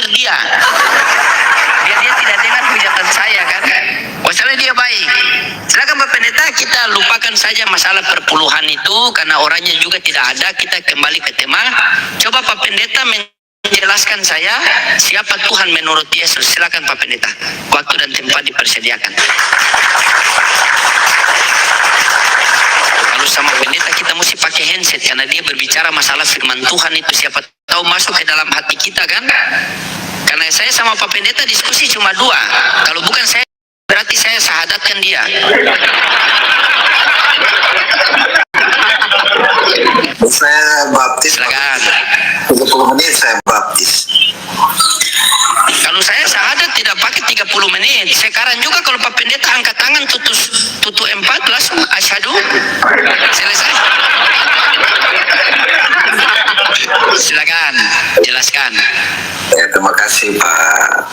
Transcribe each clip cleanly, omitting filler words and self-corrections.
khawatir dia. Dia tidak dengar hujatan saya kan. Masalah dia baik. Silakan Pak Pendeta, kita lupakan saja masalah perpuluhan itu karena orangnya juga tidak ada. Kita kembali ke tema. Coba Pak Pendeta menjelaskan saya siapa Tuhan menurut Yesus. Silakan Pak Pendeta. Waktu dan tempat dipersediakan. Kalau sama pendeta kita mesti pakai handset karena dia berbicara masalah firman Tuhan itu, siapa tahu masuk ke dalam hati kita kan. Karena saya sama Pak Pendeta diskusi cuma dua. Kalau bukan saya berarti saya syahadatkan dia. Saya baptis. Silakan. 30 menit saya baptis. Kalau saya syahadat tidak pakai 30 menit. Sekarang juga kalau Pak Pendeta angkat tangan tutu 4 langsung asyhadu. Selesai. Silakan jelaskan. Ya, terima kasih Pak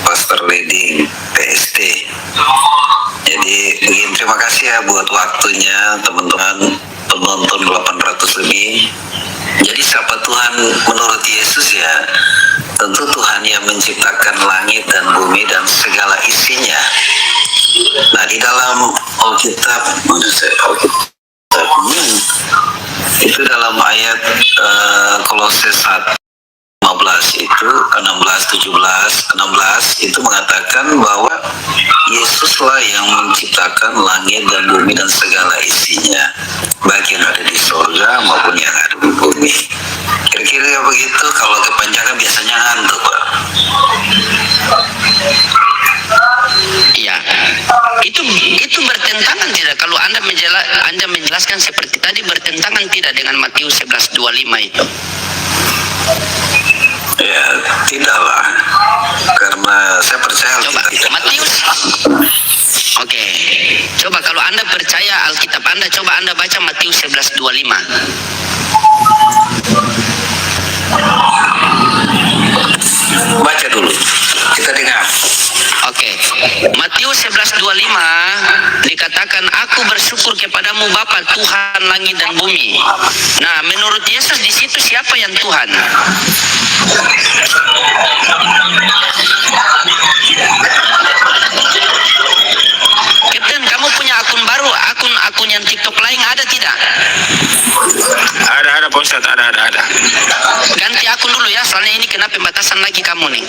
Pastor Leading PST. Jadi begini, terima kasih ya buat waktunya teman-teman penonton 800 lebih. Jadi siapa Tuhan menurut Yesus ya? Tentu Tuhan yang menciptakan langit dan bumi dan segala isinya. Nah, di dalam Alkitab, itu dalam ayat Kolose 1 15 itu 16 itu mengatakan bahwa Yesuslah yang menciptakan langit dan bumi dan segala isinya, baik yang ada di surga maupun yang ada di bumi. Kira-kira begitu. Kalau kepanjangan biasanya ngantuk, Pak. Iya, itu bertentangan tidak? Kalau Anda menjelaskan seperti tadi, bertentangan tidak dengan Matius 11:25 itu? Ya, tidaklah. Karena saya percaya Coba Matius. Oke. Coba kalau Anda percaya Alkitab Anda, coba Anda baca Matius 11:25. Baca dulu. Kita dengar. Oke. Matius 11:25 dikatakan, aku bersyukur kepadamu Bapa Tuhan langit dan bumi. Nah, menurut Yesus di situ siapa yang Tuhan? Kapten, kamu punya akun baru, akun yang TikTok lain ada tidak? Ada Pak Ustadz, ada. Ganti akun dulu ya, soalnya ini kena pembatasan lagi kamu nih.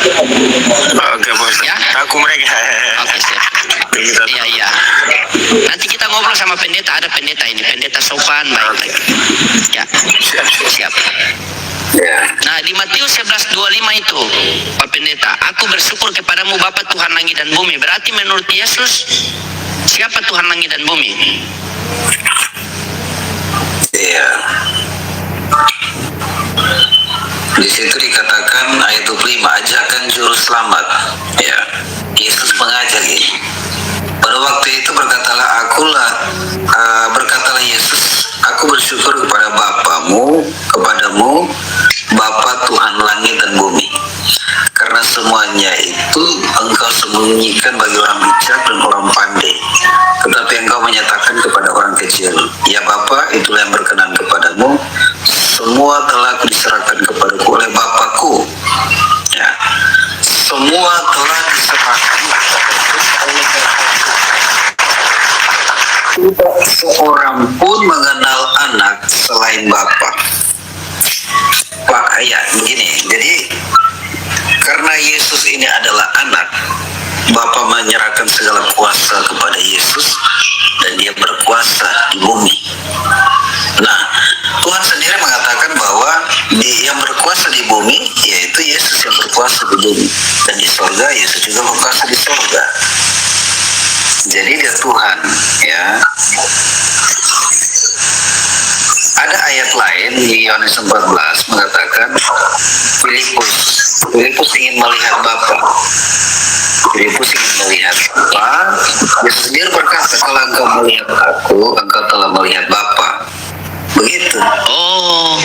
Oke Pak Ustadz. Ya? Aku mereka. Oke, siap. Iya. Nanti kita ngobrol sama pendeta, ada pendeta ini, pendeta sopan, baik. Ya, siap. Ya. Nah, di Matius 11:25 itu, Pak Pendeta, aku bersyukur kepadamu Bapa Tuhan langit dan bumi. Berarti menurut Yesus, siapa Tuhan langit dan bumi? Iya. Di situ dikatakan ayat 25, ajakan juru selamat. Ya. Yesus mengajak ini. Pada waktu itu berkatalah Yesus, aku bersyukur kepadamu Bapa Tuhan langit dan bumi, karena semuanya itu engkau sembunyikan bagi orang bijak dan orang pandai, tetapi engkau menyatakan kepada orang kecil. Ya Bapa, itulah yang berkenan kepadamu. Semua telah diserahkan kepadaku oleh Bapakku. Ya, semua telah diserahkan oleh Bapakku. Tidak seorang pun mengenal anak selain Bapa. Pak, ya begini. Jadi karena Yesus ini adalah anak, Bapa menyerahkan segala kuasa kepada Yesus dan dia berkuasa di bumi. Nah, Tuhan sendiri mengatakan bahwa yang berkuasa di bumi yaitu Yesus yang berkuasa di bumi, dan di sorga Yesus juga berkuasa di sorga. Jadi dia Tuhan, ya. Ada ayat lain di Yohanes 14 mengatakan Filipus ingin melihat Bapa. Filipus ingin melihat Bapa. Yesus sendiri berkata, kalau engkau melihat aku, engkau telah melihat Bapa. Begitu. Oh,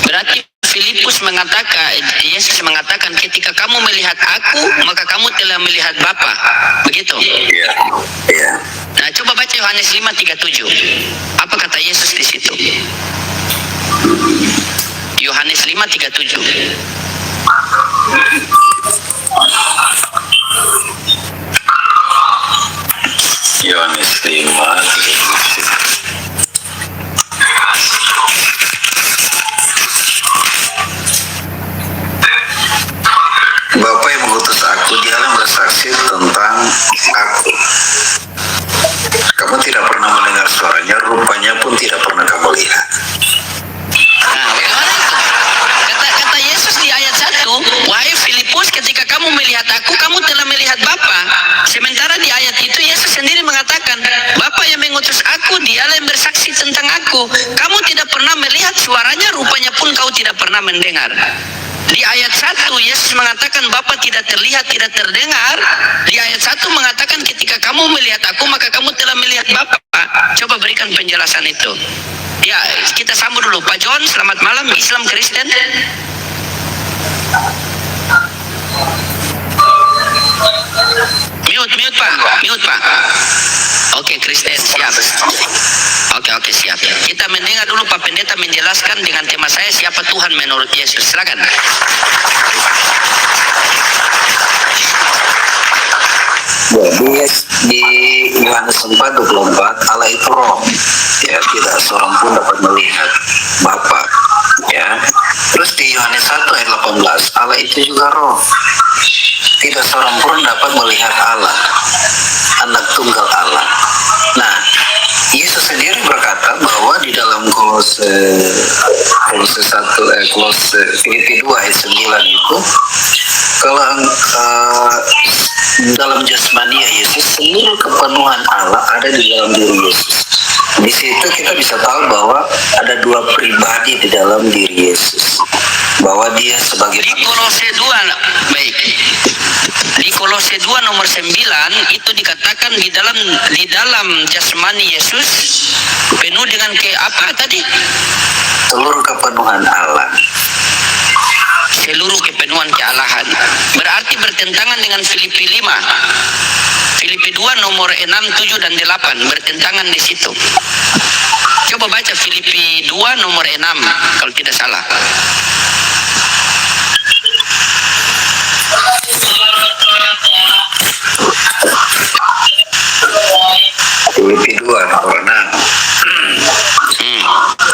berarti Filipus mengatakan, Yesus mengatakan, ketika kamu melihat aku, maka kamu telah melihat Bapa. Begitu? Iya. Iya. Nah, coba baca Yohanes 5:37. Apa kata Yesus di situ? Yohanes 5:37. melihat aku, kamu telah melihat Bapa. Sementara di ayat itu Yesus sendiri mengatakan, Bapa yang mengutus aku, dialah yang bersaksi tentang aku. Kamu tidak pernah melihat suaranya, rupanya pun kau tidak pernah mendengar. Di ayat 1 Yesus mengatakan Bapa tidak terlihat, tidak terdengar. Di ayat 1 mengatakan ketika kamu melihat aku, maka kamu telah melihat Bapa. Coba berikan penjelasan itu. Ya, kita sambut dulu Pak John. Selamat malam, Islam Kristen. Mute Pak. Oke, Kristen, siap. Oke, siap. Kita mendengar dulu Pak Pendeta menjelaskan dengan tema saya, siapa Tuhan menurut Yesus. Silakan. Jadi di Yohanes 4:24 Allah itu roh, ya, tidak seorang pun dapat melihat Bapa, ya. Terus di Yohanes 1 ayat 18 Allah itu juga roh, tidak seorang pun dapat melihat Allah, anak tunggal Allah. Nah, Yesus sendiri berkata bahwa di dalam Filipi 2 ayat 9 itu, kalau dalam jasmania Yesus, seluruh kepenuhan Allah ada di dalam diri Yesus. Di situ kita bisa tahu bahwa ada dua pribadi di dalam diri Yesus, bahwa dia sebagai Di Kolose 2, baik. Di Kolose 2 nomor 9 itu dikatakan di dalam jasmani Yesus penuh dengan apa tadi? seluruh kepenuhan Allah. Seluruh kepenuhan kealahan. Berarti bertentangan dengan Filipi 5. Filipi 2 nomor 6, 7 dan 8 bertentangan di situ. Coba baca Filipi 2 nomor 6 kalau tidak salah. Filipi 2 nomor 6.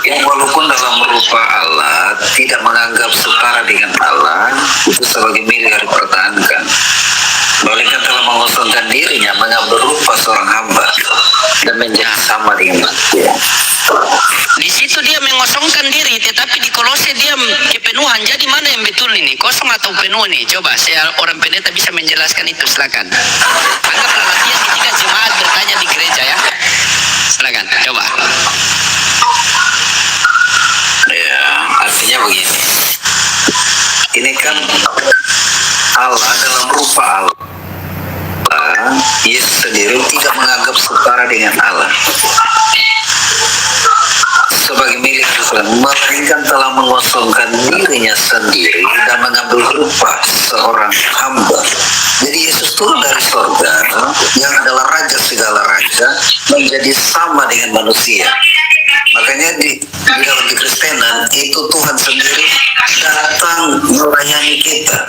Yang walaupun dalam rupa Allah tidak menganggap setara dengan Allah itu sebagai milik harus dipertahankan, melainkan telah mengosongkan dirinya, mengambil rupa seorang hamba dan menjadi sama dengan manusia. Di situ dia mengosongkan diri, tetapi di Kolose dia kepenuhan. Jadi mana yang betul ini? Kosong atau penuh nih? Coba saya orang pendeta bisa menjelaskan itu, silakan. Anggaplah latihan ketika jemaat bertanya di gereja ya. Silakan, coba. Ya, artinya begini. Ini kan Allah dalam rupa Allah. Yesus sendiri tidak menganggap setara dengan Allah sebagai milik Tuhan, melainkan telah mengosongkan dirinya sendiri dan mengambil rupa seorang hamba. Jadi Yesus turun dari sorga yang adalah raja segala raja menjadi sama dengan manusia. Makanya di dalam kekristenan itu Tuhan sendiri datang melayani kita.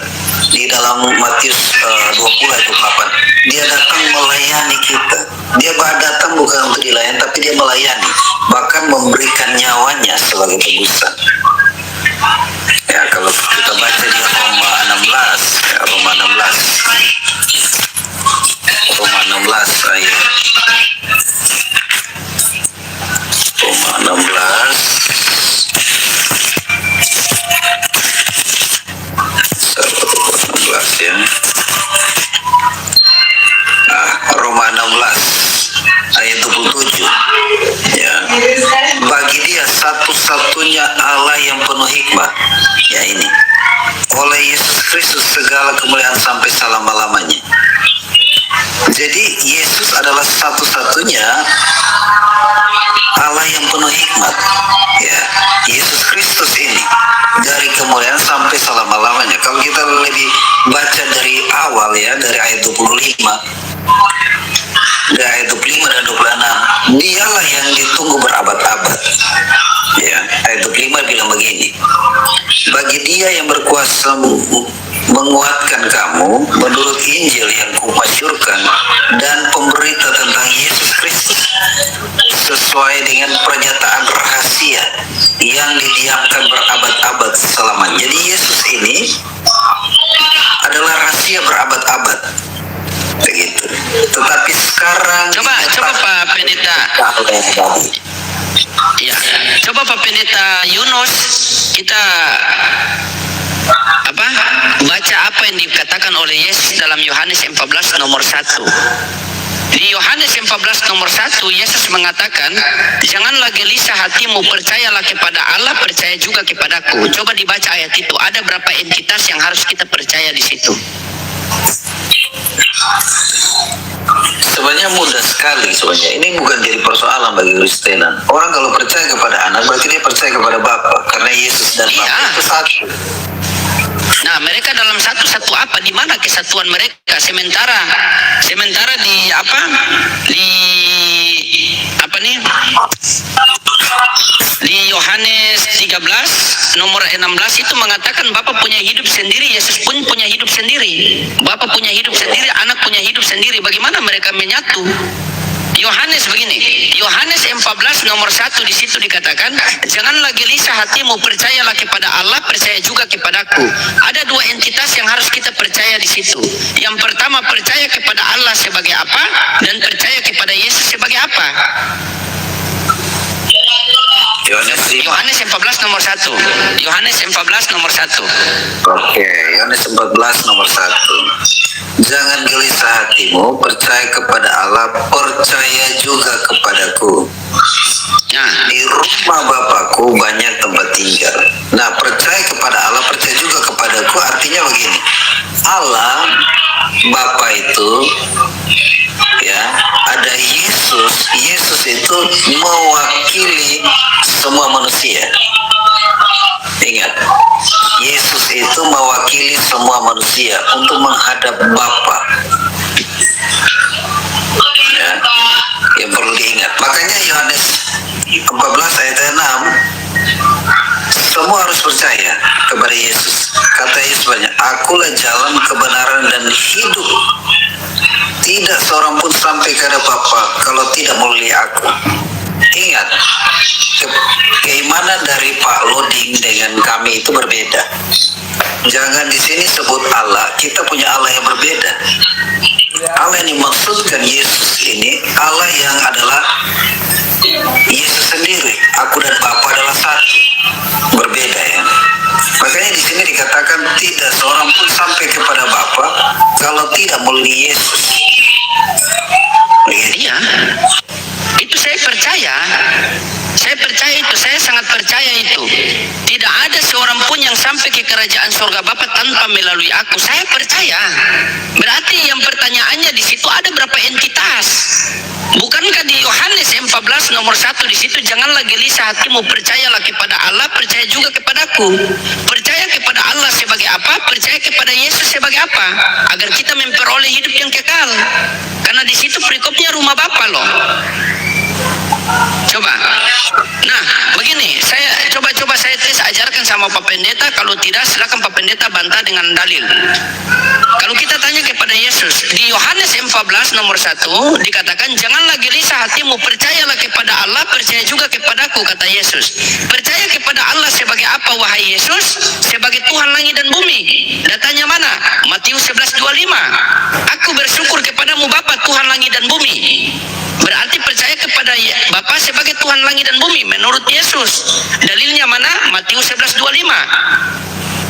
Di dalam Matius 20 ayat 8, dia datang melayani kita. Dia datang bukan untuk dilayani, tapi dia melayani, bahkan memberikan nyawanya sebagai tebusan. Ya, kalau kita baca di Roma 16 ayat Roma 16 ya. Roma 16 ayat 27 ya. Bagi dia satu-satunya Allah yang penuh hikmat, ya ini, oleh Yesus Kristus segala kemuliaan sampai selama-lamanya. Jadi Yesus adalah satu-satunya Allah yang penuh hikmat, ya. Yesus Kristus ini dari kemuliaan sampai selama-lamanya. Kalau kita lebih baca dari awal ya, dari ayat 25, dari ayat 25 dan 26, dialah yang ditunggu berabad-abad. Ya, ayat 25 bilang begini, bagi dia yang berkuasa menguatkan kamu menurut Injil yang kupasyurkan dan pemberita tentang Yesus Kristus sesuai dengan pernyataan rahasia yang didiamkan berabad-abad selamanya. Jadi Yesus ini adalah rahasia berabad-abad. Begitu. Tetapi sekarang Coba Pak Pendeta. Ya, coba Pak Pendeta Yunus, kita baca apa yang dikatakan oleh Yesus dalam Yohanes 14 nomor 1. Di Yohanes 14 nomor 1, Yesus mengatakan, janganlah gelisah hatimu, percayalah kepada Allah, percaya juga kepadaku. Coba dibaca ayat itu, ada berapa entitas yang harus kita percaya di situ? Sebenarnya mudah sekali sebenarnya. Ini bukan jadi persoalan bagi Kristenan. Orang kalau percaya kepada anak, berarti dia percaya kepada Bapa. Karena Yesus dan Iya. Bapa itu satu. Nah, mereka dalam satu-satu apa? Di mana kesatuan mereka? Sementara di apa? Di Yohanes 13 nomor 16 itu mengatakan Bapa punya hidup sendiri, Yesus pun punya hidup sendiri. Bapa punya hidup sendiri, anak punya hidup sendiri. Bagaimana mereka menyatu? Yohanes begini, Yohanes 14 nomor 1 di situ dikatakan, janganlah gelisah hatimu, percayalah kepada Allah, percaya juga kepadaku. Ada dua entitas yang harus kita percaya di situ. Yang pertama, percaya kepada Allah sebagai apa, dan percaya kepada Yesus sebagai apa. Yohanes 14 nomor 1. Yohanes 14 nomor 1. Oke, Yohanes 14 nomor 1. Jangan gelisah hatimu, percaya kepada Allah, percaya juga kepadaku. Nah, Di rumah Bapakku banyak tempat tinggal. Nah, percaya kepada Allah, percaya juga kepadaku artinya begini. Allah, Bapa itu, ya, ada Yesus. Yesus itu mewakili semua manusia. Ingat, Yesus itu mewakili semua manusia untuk menghadap Bapa. Ya, yang perlu diingat. Makanya Yohanes 14 ayat 6, semua harus percaya kepada Yesus. Kata Yesus banyak, akulah jalan, kebenaran, dan hidup. Tidak seorang pun sampai kepada Bapa kalau tidak melalui aku. Ingat, keimanan dari Pak Loding dengan kami itu berbeda. Jangan di sini sebut Allah, kita punya Allah yang berbeda. Allah yang dimaksudkan Yesus ini, Allah yang adalah Yesus sendiri. Aku dan Bapa adalah satu, berbeda ya. Makanya di sini dikatakan tidak seorang pun sampai kepada Bapa kalau tidak melalui Yesus. iya. Itu saya percaya itu, saya sangat percaya itu. Tidak ada seorang pun yang sampai ke kerajaan surga Bapa tanpa melalui aku. Saya percaya. Berarti yang pertanyaannya di situ ada berapa entitas? Bukankah di Yohanes 14 nomor 1 di situ, janganlah gelisah hatimu, percayalah kepada Allah, percaya juga kepadaku. Percaya kepada Allah sebagai apa? Percaya kepada Yesus sebagai apa? Agar kita memperoleh hidup yang kekal. Karena di situ perikopnya rumah Bapa loh. Coba. Nah, begini, saya coba saya tes ajarkan sama Pak Pendeta. Kalau tidak, silakan Pak Pendeta bantah dengan dalil. Kalau kita tanya kepada Yesus, di Yohanes 14 nomor 1 dikatakan, janganlah gelisah hatimu, percayalah kepada Allah, percaya juga kepadaku, kata Yesus. Percaya kepada Allah sebagai apa, wahai Yesus? Sebagai Tuhan langit dan bumi. Datanya mana? Matius 11:25. Aku bersyukur kepadamu Bapa, Tuhan langit dan bumi. Berarti percaya kepada Bapa sebagai Tuhan langit dan bumi menurut Yesus. Dalilnya mana? Matius 11:25.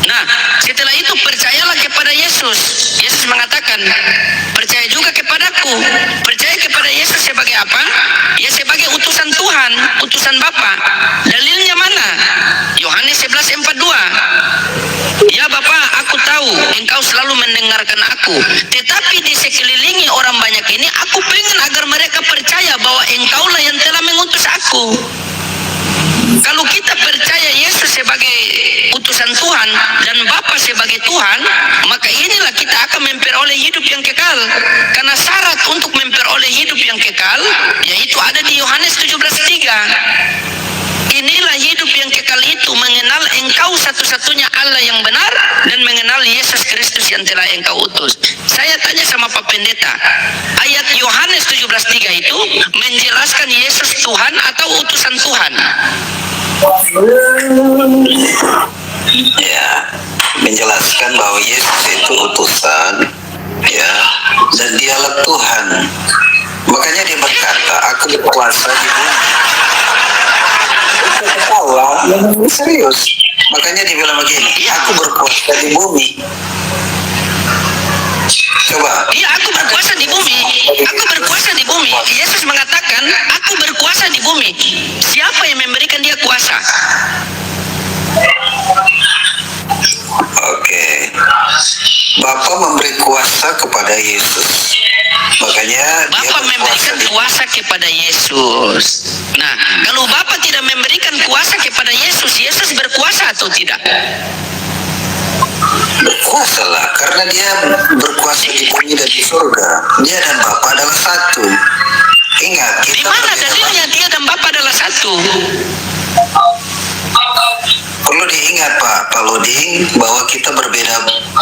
Nah, setelah itu percayalah kepada Yesus. Yesus mengatakan, percaya juga kepadaku. Percaya kepada Yesus sebagai apa? Ya sebagai utusan Tuhan, utusan Bapa. Dalilnya mana? Yohanes 11:42. Ya Bapa, aku tahu engkau selalu mendengarkan aku, tetapi di sekelilingi orang banyak ini, aku pengen agar mereka percaya bahwa engkaulah yang telah mengutus aku. Kalau kita percaya Yesus sebagai utusan Tuhan dan Bapa sebagai Tuhan, maka inilah kita akan memperoleh hidup yang kekal. Karena syarat untuk memperoleh hidup yang kekal yaitu ada di Yohanes 17:3. Inilah hidup yang kekal itu, mengenal engkau satu-satunya Allah yang benar dan mengenal Yesus Kristus yang telah engkau utus. Saya tanya sama Pak Pendeta, ayat Yohanes 17:3 itu menjelaskan Yesus Tuhan atau utusan Tuhan? Ya, menjelaskan bahwa Yesus itu utusan, ya, dan dialah Tuhan. Makanya dia berkata, aku berkuasa di bumi. Allah yang serius. Makanya dia bilang begini, aku berkuasa di bumi. Iya, aku berkuasa di bumi. Aku berkuasa di bumi. Yesus mengatakan, aku berkuasa di bumi. Siapa yang memberikan dia kuasa? Oke. Bapa memberi kuasa kepada Yesus. Makanya dia Bapa berkuasa memberikan di kuasa kepada Yesus. Nah, kalau Bapa tidak memberikan kuasa kepada Yesus, Yesus berkuasa atau tidak? berkuasa lah, karena dia berkuasa di bumi dan di surga. Dia dan Bapa adalah satu. Ingat, Di kita mana berbeda. dalilnya dia dan Bapa adalah satu? Perlu diingat Pak Loding bahwa kita berbeda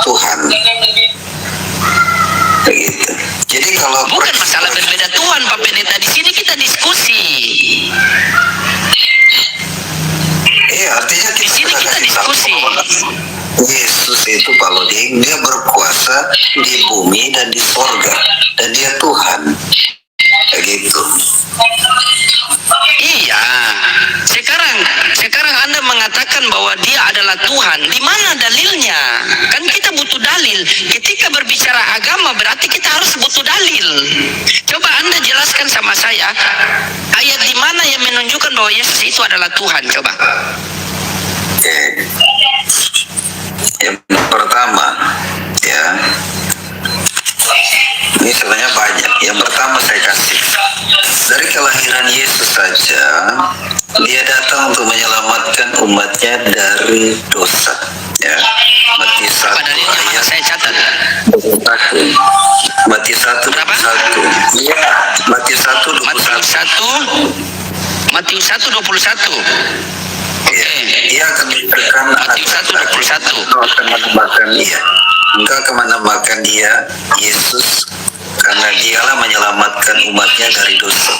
Tuhan. Begitu. Jadi kalau Bukan masalah berbeda Tuhan, Pak Pendeta. Di sini kita diskusi. Iya, artinya Di sini kita kasih tahu diskusi. bahwa Yesus itu Pak Loding, dia berkuasa di bumi dan di sorga, dan dia Tuhan. Begitu. Iya. Sekarang Anda mengatakan bahwa dia adalah Tuhan. Di mana dalilnya? Kan kita butuh dalil. Ketika berbicara agama berarti kita harus butuh dalil. Coba Anda jelaskan sama saya ayat di mana yang menunjukkan bahwa Yesus itu adalah Tuhan. Coba. Oke. Yang pertama, ya. Ini sebenarnya banyak. Yang pertama saya kasih. Dari kelahiran Yesus saja, dia datang untuk menyelamatkan umatnya dari dosa. Ya. Matius 1 Apa dalilnya? Mana ayat saya catat. 21. Matius 1 Berapa? 21. Iya, Matius 1 21. Matius 1:21. Ya, ia akan memberikan Matius 1:21. Engkau akan menambahkan dia. Engkau akan menambahkan dia, Yesus, karena dialah menyelamatkan umatnya dari dosa.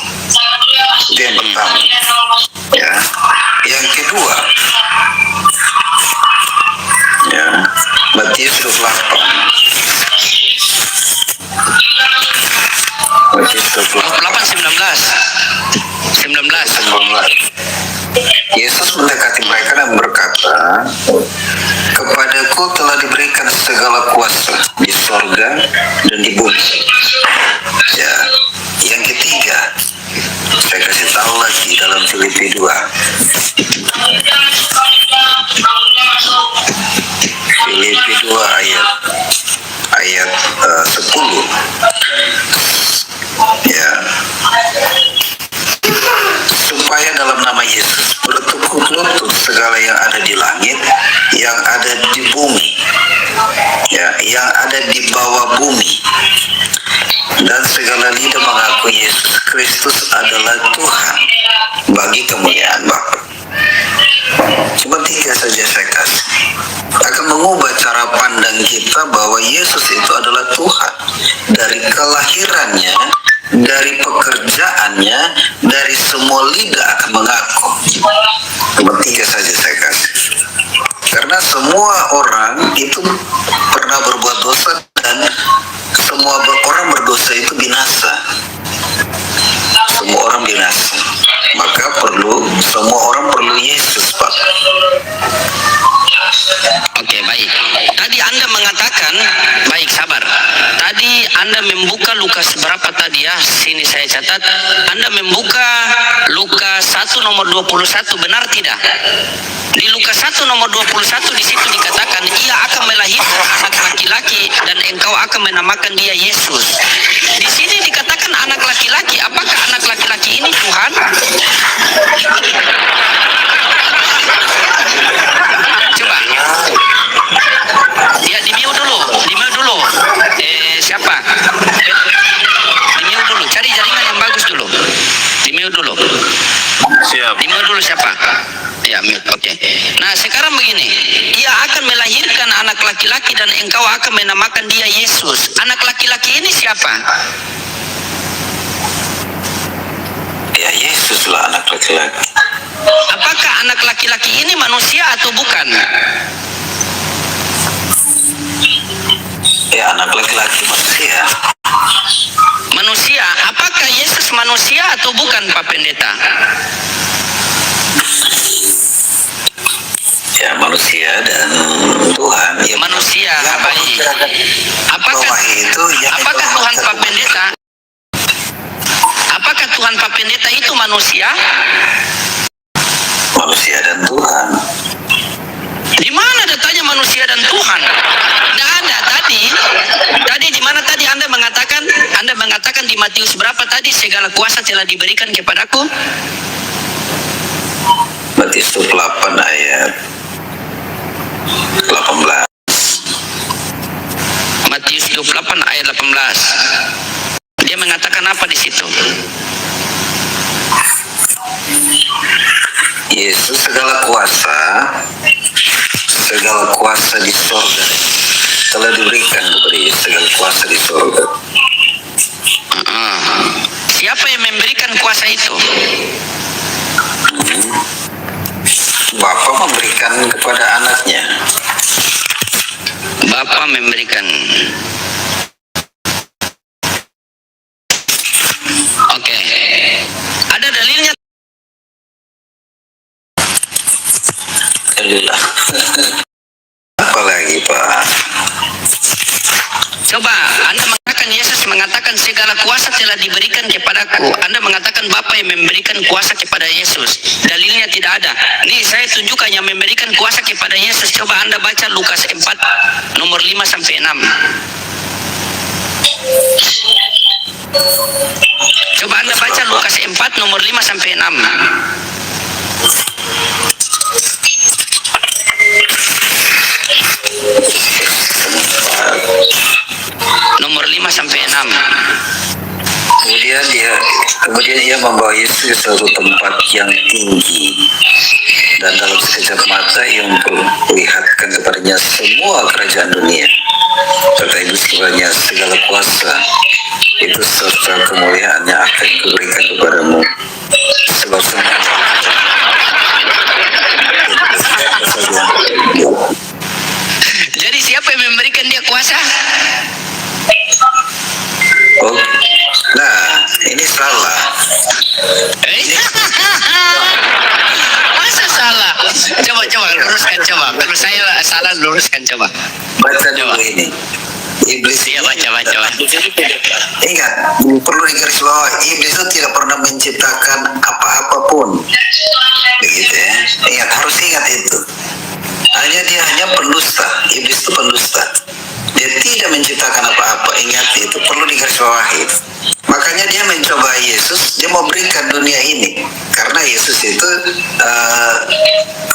Itu yang pertama. Ya. Yang kedua, ya, Matius 28. Matius 28. 19. 19. Yesus mendekati mereka dan berkata, kepadaku telah diberikan segala kuasa di sorga dan di bumi. Ya, yang ketiga, saya kasih tahu lagi dalam Filipi 2. Filipi 2 ayat 10. Ya. Supaya dalam nama Yesus bertekuk lutut segala yang ada di langit, yang ada di bumi, ya, yang ada di bawah bumi, dan segala lidah mengaku Yesus Kristus adalah Tuhan bagi kemuliaan Bapa. Cuma 3 saja saya kasih. Akan mengubah cara pandang kita bahwa Yesus itu adalah Tuhan. Dari kelahirannya, dari pekerjaannya, dari semua lidah akan mengaku. Cuma 3 saja saya kasih. Karena semua orang itu pernah berbuat dosa dan semua orang berdosa itu binasa. Semua orang binasa. Maka semua orang perlu Yesus, Pak. Oke, baik. Tadi Anda mengatakan, baik, sabar. Tadi Anda membuka Lukas berapa tadi ya? Sini saya catat. Anda membuka Lukas 1 nomor 21, benar tidak? Di Lukas 1 nomor 21 di situ dikatakan, ia akan melahirkan anak laki-laki dan engkau akan menamakan dia Yesus. Di sini dikatakan anak laki-laki. Apakah anak laki-laki ini Tuhan? Coba. Ya, di mute dulu. Siapa? Di mute dulu. Cari jaringan yang bagus dulu. Di mute dulu. Siap. Di mute dulu siapa? Ya, mute. Oke. Nah, sekarang begini. Ia akan melahirkan anak laki-laki dan engkau akan menamakan dia Yesus. Anak laki-laki ini siapa? Ya, Yesus lah anak laki-laki. Apakah anak laki-laki ini manusia atau bukan? Ya, anak laki-laki manusia. Manusia. Apakah Yesus manusia atau bukan, Pak Pendeta? Ya, manusia dan Tuhan. Ya, Manusia, ya, baik. Apakah bawah itu yang apakah mengatakan di Matius berapa tadi, segala kuasa telah diberikan kepadaku? Matius 28 ayat 18. Matius 28 ayat 18. Dia mengatakan apa di situ? Yesus segala kuasa di sorga telah diberikan kepada Yesus, segala kuasa di sorga. Siapa yang memberikan kuasa itu? Bapa memberikan kepada anaknya. Bapa memberikan. Oke. Ada dalilnya? Alhamdulillah. Apalagi Pak? Coba Anda mengatakan Yesus mengatakan segala kuasa telah diberikan kepadaku. Anda mengatakan Bapa yang memberikan kuasa kepada Yesus. Dalilnya tidak ada. Nih saya tunjukkan yang memberikan kuasa kepada Yesus. Coba Anda baca Lukas 4 nomor 5 sampai 6. Coba Anda baca Lukas 4 nomor 5 sampai 6. Nomor 5 sampai 6. Kemudian ia membawa Yesus ke suatu tempat yang tinggi, dan dalam sekejap mata ia memperlihatkan kepadanya semua kerajaan dunia. Kata Iblis kepadanya, segala kuasa itu serta kemuliaannya akan kuberikan kepadamu, sebab semua Jadi siapa yang memberikan dia kuasa? Oh, nah ini salah. Masa salah? Coba luruskan coba. Kalau saya salah luruskan coba. Baca dulu ini. Iblis Iya baca. Ingat, perlu digarisbawahi, iblis itu tidak pernah menciptakan apa-apapun. Begitu ya. Ingat, harus ingat itu. Dia hanya pendusta. Iblis itu pendusta. Dia tidak menciptakan apa-apa. Ingat itu, perlu digarisbawahi. Makanya dia mencoba Yesus, dia mau berikan dunia ini. Karena Yesus itu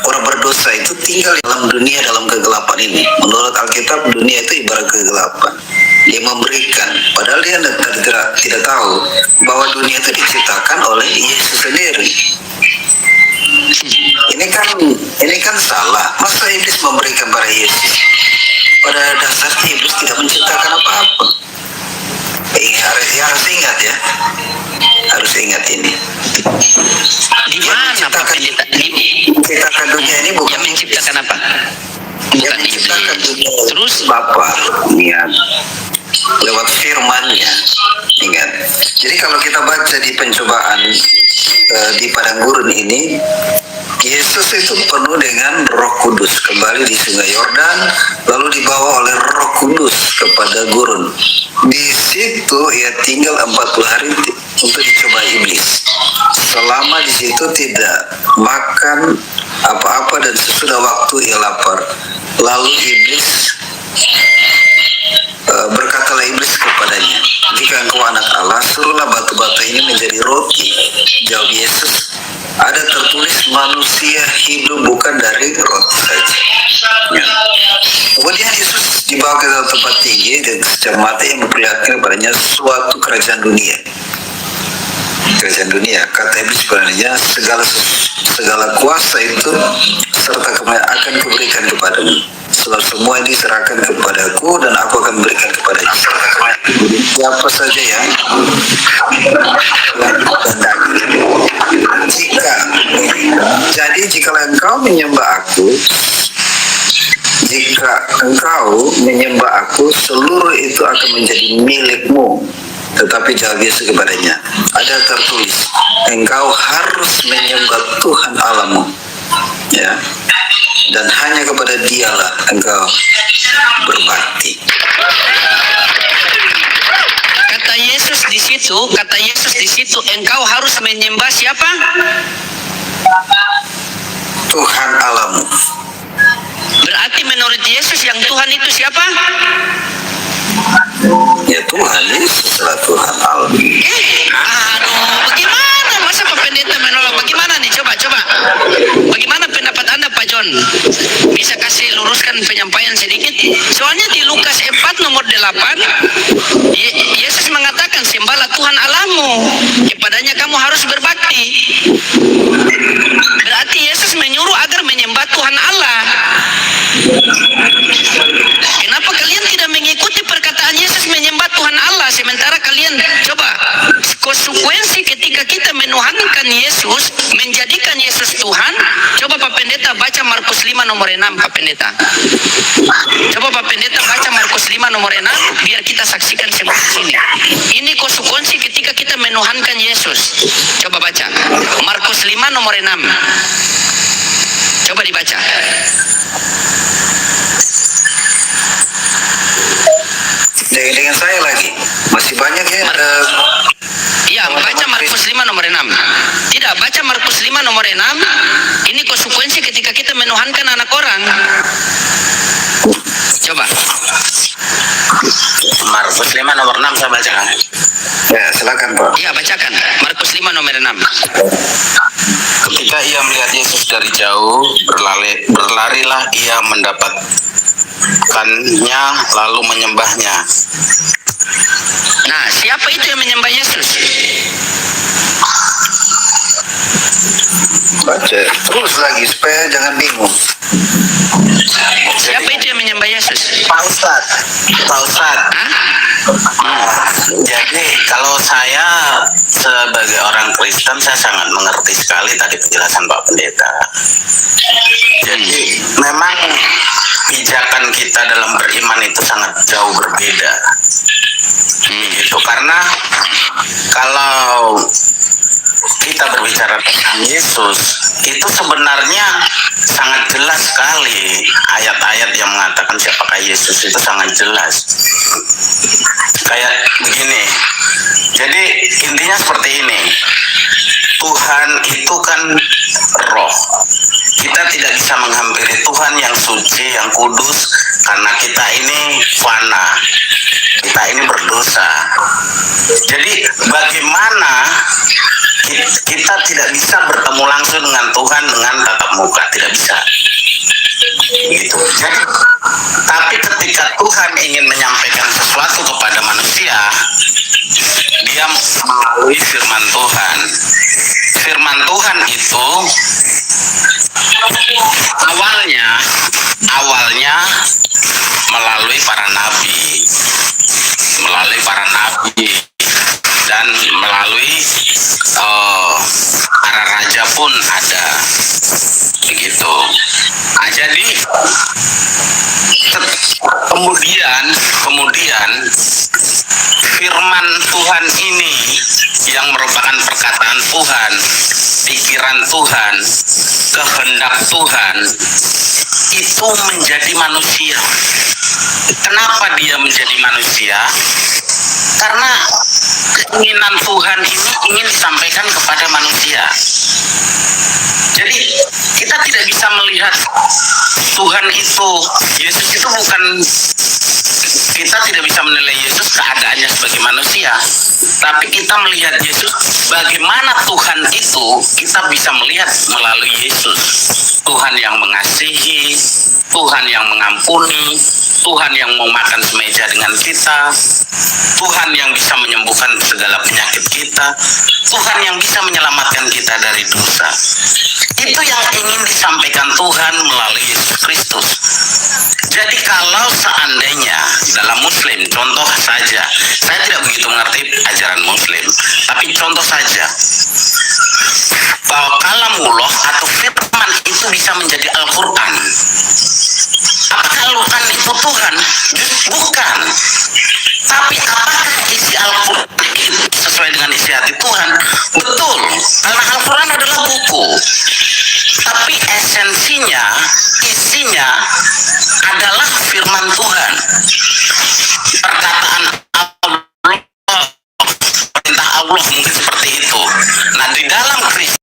orang berdosa itu tinggal dalam dunia, dalam kegelapan ini. Menurut Alkitab, dunia itu ibarat kegelapan. Dia memberikan, padahal dia tidak tahu bahwa dunia itu diciptakan oleh Yesus sendiri. Ini kan salah. Masa iblis memberikan pada Yesus? Pada dasarnya iblis tidak menciptakan apa-apa. Harus ingat ya. Harus ingat ini. Di mana Pak Pendeta? Menciptakan dunia ini bukan Yang menciptakan apa? Dia Bukan menciptakan iblis. dunia. Terus Bapa, ingat, lewat firman-Nya. Ingat. Jadi kalau kita baca di pencobaan di padang gurun ini, Yesus itu penuh dengan Roh Kudus, kembali di Sungai Yordan, lalu dibawa oleh Roh Kudus kepada gurun. Di situ ia tinggal 40 hari untuk dicoba iblis. Selama di situ tidak makan apa-apa, dan sesudah waktu ia lapar. Lalu iblis berkatalah iblis kepadanya, jika engkau anak Allah, suruhlah batu-batu ini menjadi roti. Jawab Yesus, ada tertulis manusia hidup bukan dari roti saja. Ya. Kemudian Yesus dibawa ke tempat tinggi, dan sejak mata yang memperlihatkan kepadanya suatu kerajaan dunia. Kerajaan dunia, kata iblis kepadanya, segala kuasa itu serta kemuliaan akan kuberikan kepadamu, sebab semua ini diserahkan kepadaku, dan aku akan berikan kepadanya. Siapa saja yang jika engkau menyembah aku, seluruh itu akan menjadi milikmu. Tetapi jawab Yesus kepadanya, ada tertulis, engkau harus menyembah Tuhan Allahmu, ya, dan hanya kepada Dialah engkau berbakti. kata Yesus di situ, engkau harus menyembah siapa? Tuhan Allahmu. Berarti menurut Yesus yang Tuhan itu siapa? Ya Tuhan Yesus masalah Tuhan Allah. Aduh, bagaimana masa Pak Pendeta menolak? Bagaimana nih? Coba. Bagaimana pendapat Anda, Pak John? Bisa kasih luruskan penyampaian sedikit? Soalnya di Lukas 4 nomor 8, Yesus mengatakan, sembahlah Tuhan Allahmu, kepadanya kamu harus berbakti. Berarti Yesus menyuruh agar menyembah Tuhan Allah. Kenapa kalian tidak mengikuti perkataan Yesus menyembah Tuhan Allah, sementara kalian coba konsekuensi ketika kita menuhankan Yesus, menjadikan Yesus Tuhan? Coba Pak Pendeta baca Markus 5 nomor 6, Pak Pendeta. Coba Pak Pendeta baca Markus 5 nomor 6, biar kita saksikan semua di sini. Ini konsekuensi ketika kita menuhankan Yesus. Coba baca Markus 5 nomor 6. Coba dibaca. Dengan saya lagi masih banyak ya. Iya, baca Markus 5 nomor 6. Tidak, baca Markus 5 nomor 6. Ini konsekuensi ketika kita menuhankan anak orang. Coba. Markus 5 nomor 6 saya bacakan. Ya, silakan Pak. Iya, bacakan. Markus 5 nomor 6. Ketika ia melihat Yesus dari jauh, berlarilah ia mendapatkannya lalu menyembahnya. Nah, siapa itu yang menyembah Yesus? Baca terus lagi supaya jangan bingung. Siapa itu yang menyembah Yesus? Pak Ustadz. Jadi kalau saya sebagai orang Kristen, saya sangat mengerti sekali tadi penjelasan Pak Pendeta. Jadi memang pijakan kita dalam beriman itu sangat jauh berbeda. Gitu, karena kalau kita berbicara tentang Yesus, itu sebenarnya sangat jelas sekali ayat-ayat yang mengatakan siapakah Yesus, itu sangat jelas. Kayak begini, jadi intinya seperti ini, Tuhan itu kan roh. Kita tidak bisa menghampiri Tuhan yang suci, yang kudus, karena kita ini fana, kita ini berdosa. Jadi bagaimana kita tidak bisa bertemu langsung dengan Tuhan dengan tatap muka, tidak bisa. Gitu. Jadi, tapi ketika Tuhan ingin menyampaikan sesuatu kepada manusia, dia melalui firman Tuhan. Firman Tuhan itu awalnya melalui para nabi, dan melalui para raja pun ada, begitu. Nah, jadi kemudian firman Tuhan ini yang merupakan perkataan Tuhan, pikiran Tuhan, kehendak Tuhan, itu menjadi manusia. Kenapa dia menjadi manusia? Karena keinginan Tuhan ini ingin disampaikan kepada manusia. Jadi kita tidak bisa melihat Tuhan itu, Yesus itu bukan, kita tidak bisa menilai Yesus keadaannya sebagai manusia, tapi kita melihat Yesus bagaimana Tuhan itu kita bisa melihat melalui Yesus. Tuhan yang mengasihi, Tuhan yang mengampuni, Tuhan yang mau makan semeja dengan kita, Tuhan yang bisa menyembuhkan segala penyakit kita, Tuhan yang bisa menyelamatkan kita dari dosa. Itu yang ingin disampaikan Tuhan melalui Yesus Kristus. Jadi kalau seandainya dalam Muslim, contoh saja, saya tidak begitu mengerti ajaran Muslim, tapi contoh saja, bahwa kalamullah atau firman itu bisa menjadi Al-Quran. Apakah Al-Quran itu Tuhan? Bukan. Tapi apakah isi Al-Quran itu sesuai dengan isi hati Tuhan? Betul, karena Al-Quran adalah buku. Tapi esensinya, isinya adalah firman Tuhan. Perkataan Allah, perintah Allah mungkin seperti itu. Nah, di dalam Kristus,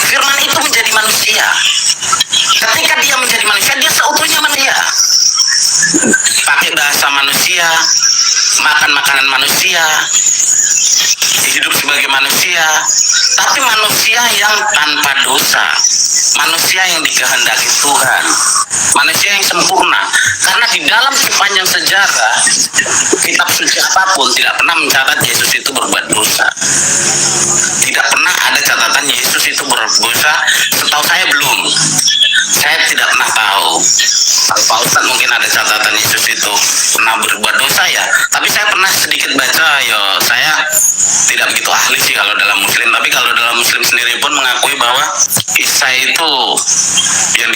firman itu menjadi manusia. Ketika dia menjadi manusia, dia seutuhnya manusia. Pakai bahasa manusia, makan makanan manusia, hidup sebagai manusia, tapi manusia yang tanpa dosa, manusia yang dikehendaki Tuhan, manusia yang sempurna. Karena di dalam sepanjang sejarah kitab suci apapun tidak pernah mencatat Yesus itu berbuat dosa. Tidak pernah ada catatan Yesus itu berbuat dosa. Setahu saya belum. Saya tidak pernah tahu. Kalau Pak Ustadz mungkin ada catatan Yesus itu pernah berbuat dosa ya. Tapi saya pernah sedikit baca, saya tidak begitu ahli sih kalau dalam Muslim. Tapi kalau dalam Muslim sendiri pun mengakui bahwa Isa itu yang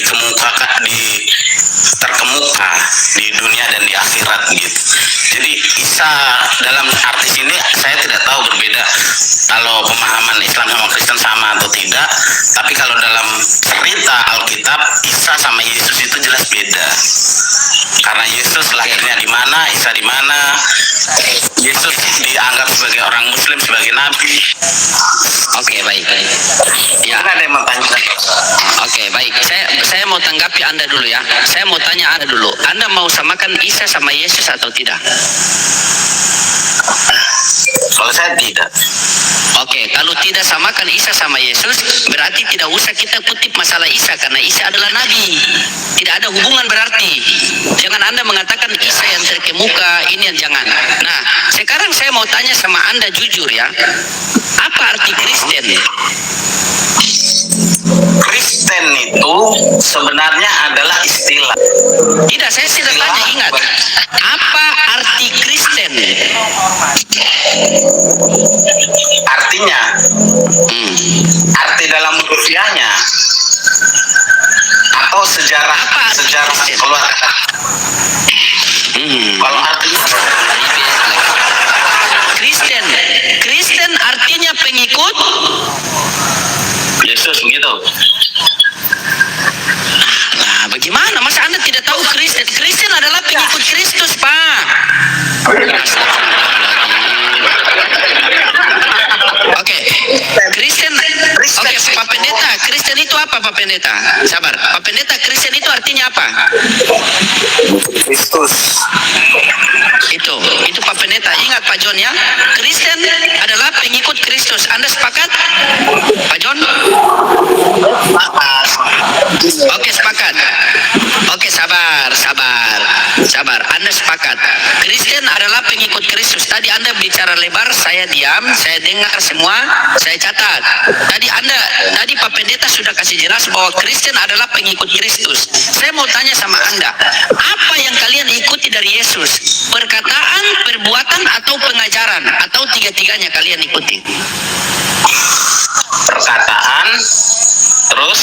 terkemuka di dunia dan di akhirat gitu. Jadi Isa dalam arti sini saya tidak tahu berbeda kalau pemahaman Islam sama Kristen sama atau tidak. Tapi kalau dalam cerita Alkitab, Isa sama Yesus itu jelas beda. Karena Yesus lahirnya di mana, Isa di mana. Yesus dianggap sebagai orang Muslim, sebagai nabi. Oke, baik. Ya. Ada yang mau tanya? Oke, baik. Saya mau tanggapi Anda dulu ya. Saya mau tanya Anda dulu. Anda mau samakan Isa sama Yesus atau tidak? Kalau saya tidak. Oke, kalau tidak samakan Isa sama Yesus, berarti tidak usah kita kutip masalah Isa, karena Isa adalah nabi. Tidak ada hubungan berarti. Jangan Anda mengatakan Isa yang terkemuka, ini yang jangan. Nah, sekarang saya mau tanya sama Anda jujur ya. Apa arti Kristen? Kristen itu sebenarnya adalah istilah. Tidak, saya tidak tanya, ingat. Apa arti Kristen? Artinya, arti dalam rupiahnya atau sejarah keluarga. Kalau artinya Kristen artinya pengikut Yesus begitu. Nah, bagaimana? Masa Anda tidak tahu Kristen? Kristen adalah pengikut Kristus, Pak. Oke, Kristen. Oke, Pak Pendeta, Kristen itu apa, Pak Pendeta? Sabar, Pak Pendeta, Kristen itu artinya apa? Kristus. Itu Pak Pendeta. Ingat Pak John ya, Kristen adalah pengikut Kristus. Anda sepakat, Pak John? Oke, sepakat. Oke, sabar. Anda sepakat. Kristen adalah pengikut Kristus. Tadi Anda bicara lebar, saya diam, saya dengar semua, saya catat. Tadi Pak Pendeta sudah kasih jelas bahwa Kristen adalah pengikut Kristus. Saya mau tanya sama Anda, apa yang kalian ikuti dari Yesus? Perkataan, perbuatan, atau pengajaran? Atau tiga-tiganya kalian ikuti? Perkataan, terus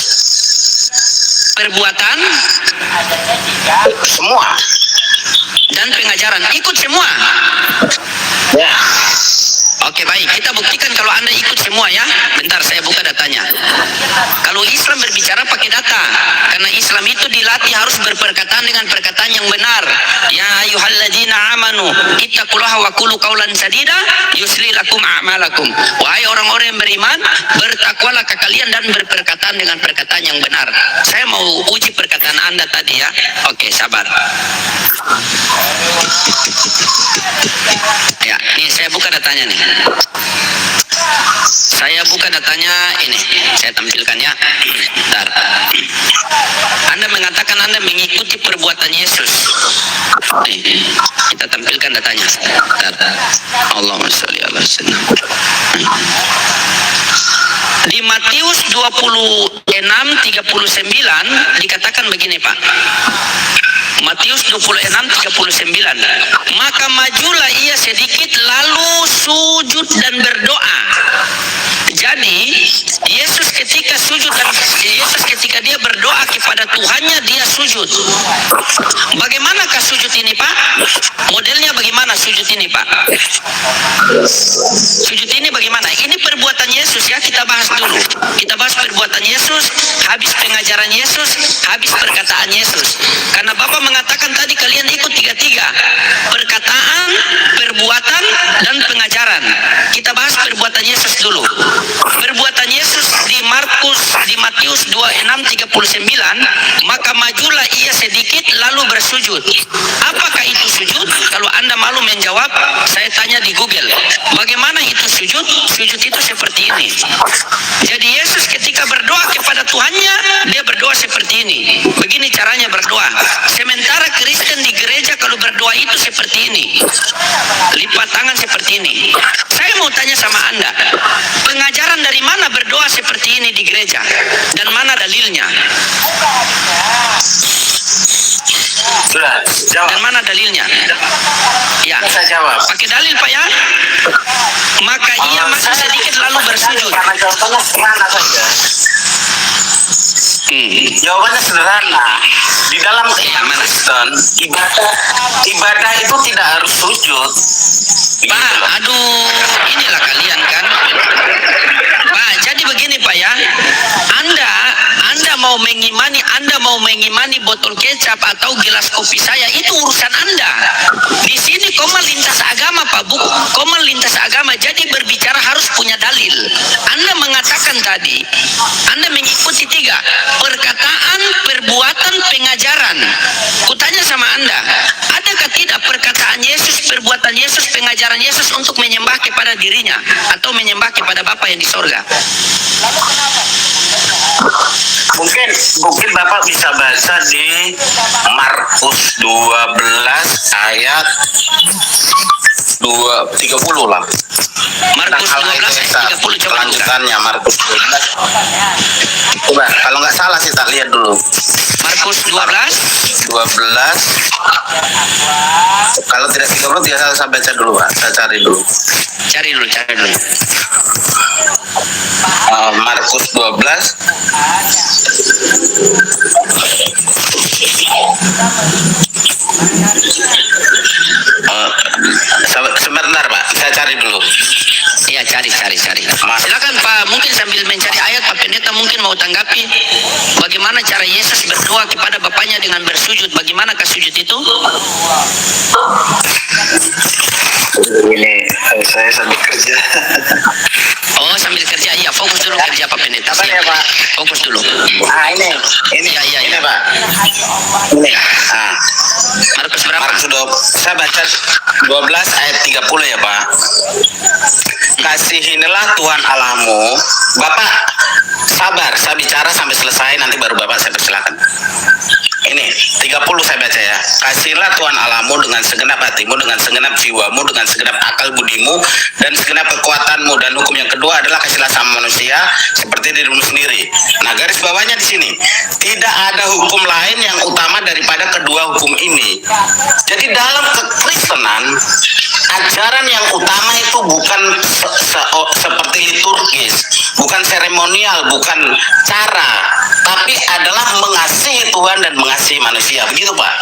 Perbuatan, semua. dan pengajaran. Ikut semua. Ya. Oke, baik. Kita buktikan kalau Anda ikut semua ya. Bentar, saya buka datanya. Kalau Islam berbicara pakai data, karena Islam itu dilatih harus berperkataan dengan perkataan yang benar. Ya ayyuhalladzina amanu ittaqullaha wa qulu qawlan sadida yuslih lakum a'malakum. Wahai orang-orang yang beriman, bertakwalah ke kalian dan berperkataan dengan perkataan yang benar. Saya mau uji perkataan Anda tadi ya. Oke, sabar. Ya, ini saya buka datanya nih. Saya buka datanya ini. Saya tampilkan ya. Bentar. Anda mengatakan Anda mengikuti perbuatan Yesus. Nih, kita tampilkan datanya. Bentar. Allahumma sholli ala sayyidina. Di Matius 26:39 dikatakan begini, Pak. Matius 26:39. Maka majulah ia sedikit lalu sujud dan berdoa. Jadi Yesus ketika dia berdoa kepada Tuhannya, dia sujud. Bagaimanakah sujud ini, Pak? Modelnya bagaimana sujud ini, Pak? Sujud ini bagaimana? Ini perbuatan Yesus ya, kita bahas dulu. Kita bahas perbuatan Yesus, habis pengajaran Yesus, habis perkataan Yesus. Karena Bapak mengatakan tadi kalian ikut tiga-tiga. Perkataan, perbuatan, dan pengajaran. Kita bahas perbuatan Yesus dulu. Perbuatan Yesus di Matius 26:39, maka majulah ia sedikit lalu bersujud. Apakah itu sujud? Kalau Anda malu menjawab, saya tanya di Google, bagaimana itu sujud? Sujud itu seperti ini. Jadi Yesus ketika berdoa kepada Tuhannya, dia berdoa seperti ini. Begini caranya berdoa. Sementara Kristen di gereja kalau berdoa itu seperti ini. Lipat tangan seperti ini. Saya mau tanya sama Anda, pengajaran dari mana berdoa seperti ini di gereja? Dan mana dalilnya? Sudah, jawab. Dan mana dalilnya? Ya, Saya jawab. pakai dalil Pak ya. Maka ia masih sedikit lalu bersujud. Karena jawabannya sederhana saja. Jawabannya sederhana. Di dalam keimanan Kristen, ibadah itu tidak harus sujud. Pak, Gitu loh. aduh, inilah kalian kan. Pak, jadi begini Pak ya. Anda mau mengimani botol kecap atau gelas kopi saya, itu urusan Anda. Di sini kau melintas agama Pak, kau melintas agama, jadi berbicara harus punya dalil. Anda mengatakan tadi, Anda mengikuti 3, perkataan, perbuatan, pengajaran. Kutanya sama Anda, adakah tidak perkataan Yesus, perbuatan Yesus, pengajaran Yesus untuk menyembah kepada dirinya atau menyembah kepada Bapa yang di sorga? Mungkin Bapak bisa baca di Markus 12 ayat 30 lah. Markus 12 ayat 30, coba buka. Lanjutannya Markus 12. Coba, kalau nggak salah sih tak lihat dulu. Markus 12. Kalau tidak 30 tidak salah, saya baca dulu Pak. Saya cari dulu. Cari dulu. Markus 12 sebentar Pak, saya cari dulu. Iya, cari. Silakan Pak, mungkin sambil mencari ayat Pak Pendeta mungkin mau tanggapi bagaimana cara Yesus berdoa kepada Bapaknya dengan bersujud. Bagaimanakah sujud itu? Ini saya sambil kerja. Oh, sambil kerja. Iya, fokus dulu kerja Pak Pendeta. Sabar ya, Pak. Fokus dulu. Ini Iya. Pak. Ini. Markus berapa? Saya baca 12 ayat 30 ya Pak. Kasihinilah Tuhan Allahmu. Bapak sabar, saya bicara sampai selesai, nanti baru Bapak saya persilakan. Ini 30 saya baca ya. Kasihilah Tuhan Allahmu dengan segenap hatimu, dengan segenap jiwamu, dengan segenap akal budimu, dan segenap kekuatanmu. Dan hukum yang kedua adalah kasihlah sama manusia seperti dirimu sendiri. Nah, garis bawahnya di sini, tidak ada hukum lain yang utama daripada kedua hukum ini. Jadi dalam kekristenan, ajaran yang utama itu bukan seperti liturgis, bukan seremonial, bukan cara, tapi adalah mengasihi Tuhan dan mengasihi manusia. Begitu Pak.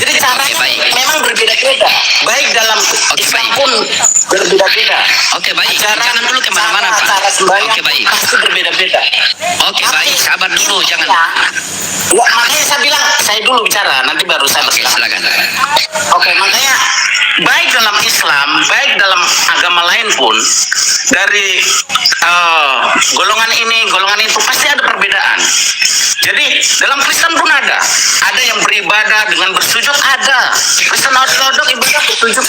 Jadi caranya memang berbeda-beda, baik dalam Islam pun berbeda-beda. Oke, baik. Jangan dulu kemana-mana Pak. Oke, baik. Pasti berbeda-beda. Oke, baik. Sabar dulu, jangan. Ya, makanya saya bilang saya dulu bicara, nanti baru saya Oke, bersilakan. silakan. Oke, makanya baik dalam Islam, baik dalam agama lain pun, dari golongan ini, golongan itu pasti ada perbedaan. Jadi dalam Kristen pun ada yang beribadah dengan bersujud, ada. Kristen Ortodok ibadah bersujud,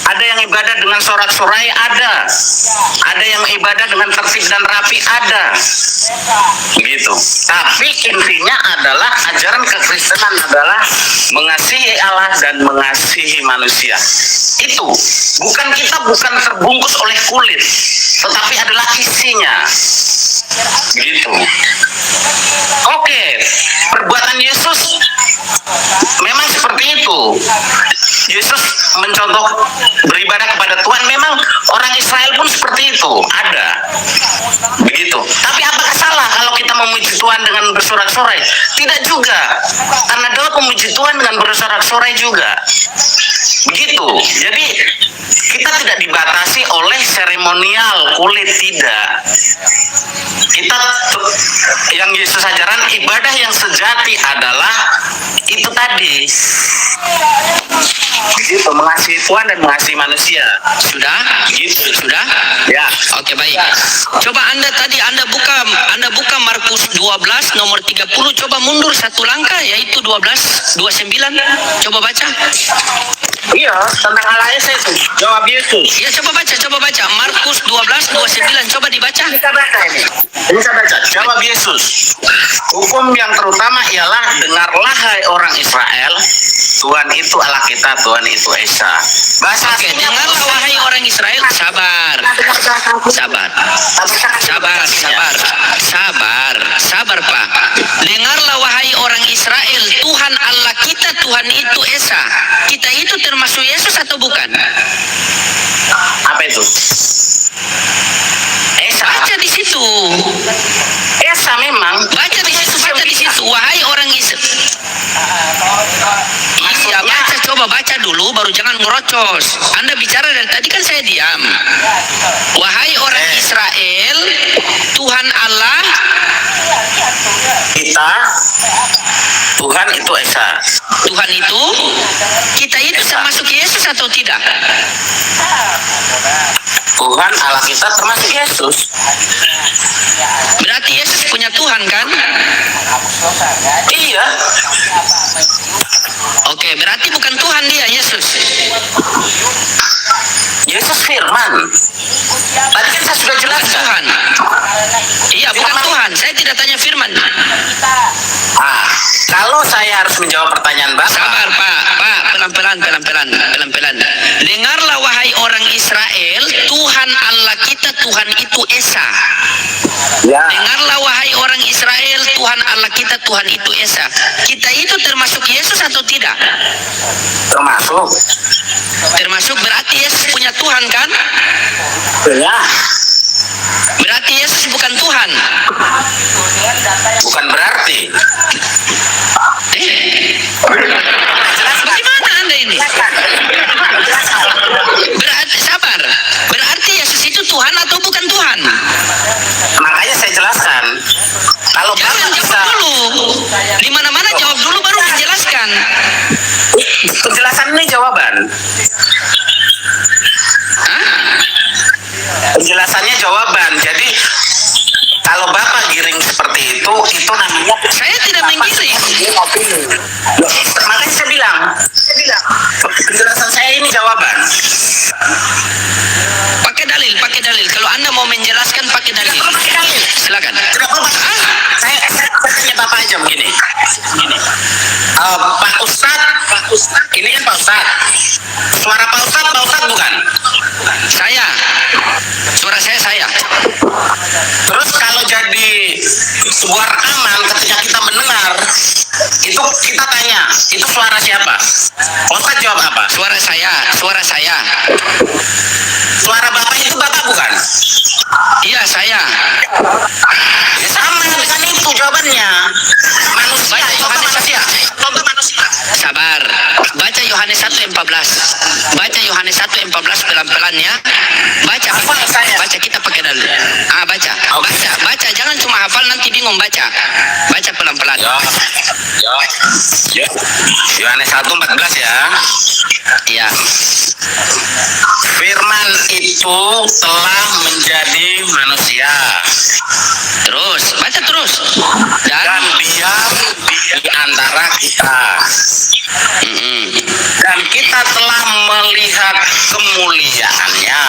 ada yang ibadah dengan sorak-sorai, ada yang ibadah dengan tertib dan rapi, ada. Gitu. Tapi intinya adalah ajaran kekristenan adalah mengasihi Allah dan mengasihi manusia. Itu bukan terbungkus oleh kulit, tetapi adalah isinya. Gitu. Oke, perbuatan Yesus memang seperti itu. Yesus mencontoh beribadah kepada Tuhan. Memang orang Israel pun seperti itu, ada. Begitu. Tapi apakah salah kalau kita memuji Tuhan dengan bersorak-sorai? Tidak juga. Karena dalam memuji Tuhan dengan bersorak-sorai juga. Begitu. Jadi kita tidak dibatasi oleh seremonial kulit, tidak. Kita yang Yesus ajaran ibadah yang sejati adalah itu tadi. Gitu, mengasihi Tuhan dan mengasihi manusia. Sudah? Gitu. Sudah? Ya. Oke, baik. Coba Anda buka Markus 12 nomor 30, coba mundur satu langkah, yaitu 12:29. Coba baca. Iya, tentang Allah itu. Jawab Yesus. Ya, coba baca. Markus 12:29, coba dibaca. Kita baca ini. Ini saya baca. Jawab Yesus. Hukum yang terutama ialah, dengarlah hai orang Israel, Tuhan itu Allah kita, Tuhan itu Esa. Bahasa Oke, aslinya dengarlah wahai orang Israel. Sabar, Pak. Dengarlah wahai orang Israel, Tuhan Allah kita, Tuhan itu Esa. Kita itu termasuk Yesus atau bukan? Apa itu? Esa. Baca di situ. Esa memang. Baca di situ. Wahai orang Israel. Iya, coba baca dulu, baru jangan ngerocos. Anda bicara dari tadi kan saya diam. Wahai orang Israel, Tuhan Allah Kita, Tuhan itu Esa. Tuhan itu, kita itu termasuk Yesus atau tidak? Tuhan Allah kita termasuk Yesus. Berarti Yesus punya Tuhan kan? Iya. Oke, berarti bukan Tuhan dia, Yesus. Yesus firman. Tadi kan saya sudah Bukan jelaskan. Tuhan. Iya, bukan Tuhan. Saya tidak tanya firman. Kalau saya harus menjawab pertanyaan Bapak. Sabar, Pak. Pelan-pelan. Dengarlah wahai orang Israel, Tuhan Allah kita, Tuhan itu Esa. Ya. Dengarlah wahai orang Israel, Tuhan Allah kita, Tuhan itu Esa. Kita itu termasuk Yesus atau tidak? Termasuk, berarti Yesus punya Tuhan kan? Ya. Berarti Yesus bukan Tuhan. Bukan berarti. Bagaimana Anda ini? Sabar. Berarti Yesus itu Tuhan atau bukan Tuhan? Makanya saya jelaskan. Kalau Jangan Bapak bisa jawab dulu. Di mana-mana jawab dulu baru dijelaskan. penjelasan ini jawaban. Hah? Penjelasannya jawaban. Jadi kalau Bapak giring seperti itu namanya Saya tidak menggiring. Makanya saya bilang penjelasan saya ini jawaban. Pakai dalil. Kalau Anda mau menjelaskan pakai dalil. Silakan. Kenapa Pak? Saya tanya Bapak aja begini. Pak Ustadz, ini kan Pak Ustadz. Suara Pak Ustadz bukan? Saya. Suara saya. Terus kalau jadi sebuah rekaman ketika kita mendengar, itu kita tanya, itu suara siapa? Pak Ustadz jawab apa? Suara saya. Suara Bapak itu Bapak bukan? Iya, saya. Ya sama dengan itu jawabannya. Manusia, contoh manusia. Sabar. Baca Yohanes 1:14. Baca Yohanes 1:14 pelan-pelan ya. Baca. Kita pakai dalil. Baca. Jangan cuma hafal nanti bingung baca. Baca pelan-pelan. Ya. Yohanes 1:14 ya. Iya. Firman itu telah menjadi manusia. Terus, baca terus. Dan diam di antara kita. Dan kita telah melihat kemuliaannya.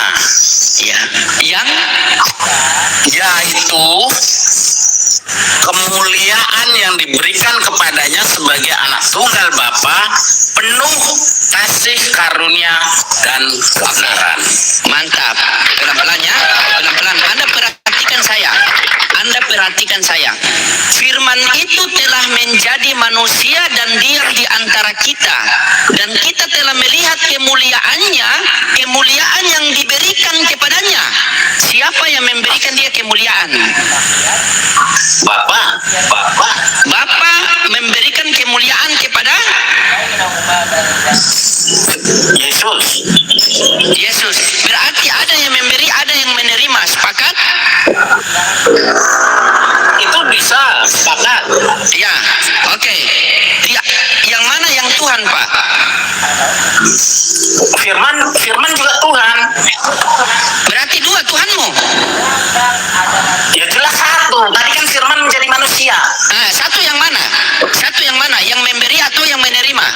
Ya. Yaitu kemuliaan yang diberikan kepadanya sebagai anak tunggal Bapa, penuh kasih karunia dan kebenaran. Mantap. Pelan-pelan ya. Pelan-pelan. Anda perhatikan saya. Firman itu telah menjadi manusia dan diam di antara kita. Dan kita telah melihat kemuliaannya, kemuliaan yang diberikan kepadanya. Siapa yang memberikan dia kemuliaan? Bapa memberikan kemuliaan kepada Yesus. Yesus. Berarti ada yang memberi, ada yang menerima. Sepakat? Itu bisa, sepakat. Ya, oke. Yang mana yang Tuhan, Pak? Firman juga Tuhan. Berarti dua Tuhanmu. Ya jelas satu. Tadi kan firman menjadi manusia. Nah, satu yang mana? Satu yang mana? Yang memberi atau yang menerima?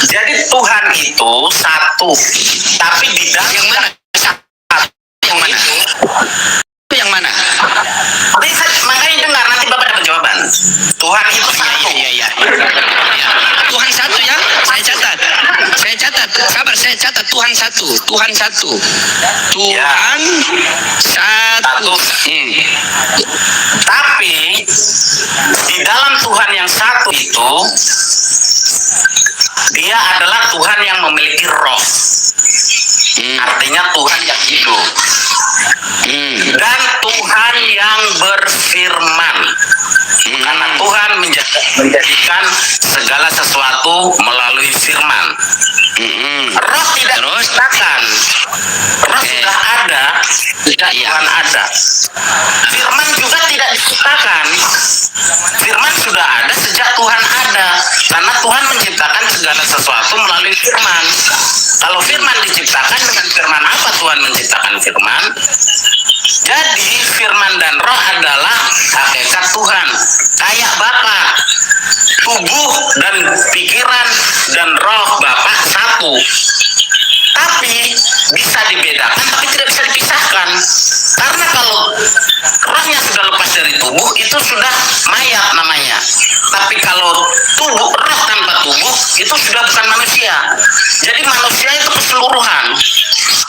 Jadi Tuhan itu satu. Tapi di dalam Yang mana? Yang mana? Itu yang mana? Makanya dengar, nanti Bapak dapat jawaban. Tuhan itu satu. Iya. Ya. Tuhan satu ya. Saya catat. Sabar, saya catat. Tuhan satu. Tuhan satu. Tuhan satu. Tapi di dalam Tuhan yang satu itu, dia adalah Tuhan yang memiliki roh. Artinya Tuhan yang hidup. Dan Tuhan yang berfirman. Karena Tuhan menjadikan segala sesuatu melalui firman. Roh tidak diciptakan. Roh sudah ada, tidak Tuhan ada. Firman juga tidak diciptakan. Firman sudah ada sejak Tuhan ada. Karena Tuhan menciptakan segala sesuatu melalui firman. Kalau firman diciptakan, dengan firman apa Tuhan menciptakan firman? Jadi firman dan roh adalah hakikat Tuhan. Kayak Bapa, tubuh dan pikiran dan roh Bapa satu. Tapi bisa dibedakan, tapi tidak bisa dipisahkan. Karena kalau rohnya sudah lepas dari tubuh, itu sudah mayat namanya. Tapi kalau roh tanpa tubuh, itu sudah bukan manusia. Jadi manusia itu keseluruhan,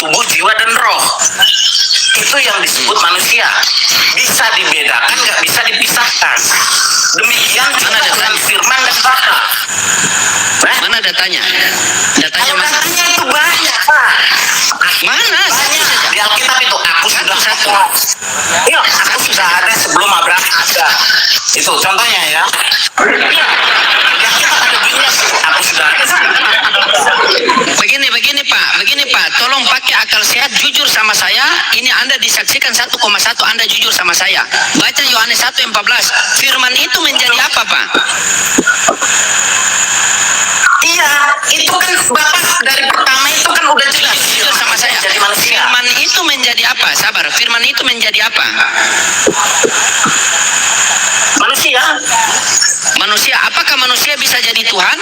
tubuh, jiwa, dan roh. Itu yang disebut manusia. Bisa dibedakan, nggak bisa dipisahkan. Demikian juga dengan firman dan Bapa. Mana datanya? Datanya Kalau mana? datanya itu banyak, Pak. Mana? Banyak. Di Alkitab itu aku sudah satu. Iya, aku sudah ada sebelum Abraham ada. Itu contohnya ya. Iya. Di Alkitab ada bunyinya. Aku sudah ada. Begini Pak, tolong pakai akal sehat, jujur sama saya. Ini Anda disaksikan 1,1, Anda jujur sama saya. Baca Yohanes 1:14. Firman itu menjadi apa, Pak? Iya, itu kan Bapak dari pertama itu kan udah jelas. Jujur sama saya. Jadi manusia. Firman itu menjadi apa? Sabar. Firman itu menjadi apa? Manusia. Manusia. Apakah manusia bisa jadi Tuhan?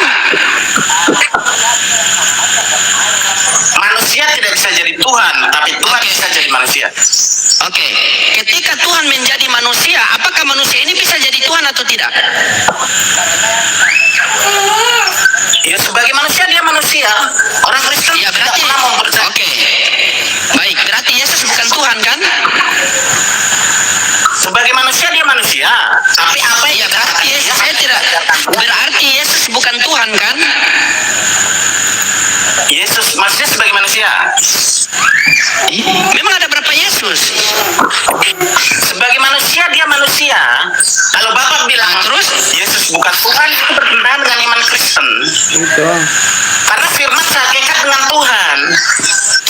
Manusia tidak bisa jadi Tuhan, tapi Tuhan bisa jadi manusia. Oke. Ketika Tuhan menjadi manusia, apakah manusia ini bisa jadi Tuhan atau tidak? Ya sebagai manusia dia manusia. Orang Kristen Ya tidak berarti. pernah mempercayai. Oke. Baik. Berarti Yesus bukan Tuhan kan? Sebagai manusia dia manusia. Tapi apa yang Ya berarti Yesus saya tidak. Berarti Yesus bukan Tuhan kan? Yesus maksudnya sebagai manusia. Memang ada berapa Yesus? Sebagai manusia dia manusia. Kalau Bapak bilang Terus? Yesus bukan Tuhan, itu bertentangan dengan iman Kristen. Karena firman sehakikat dengan Tuhan.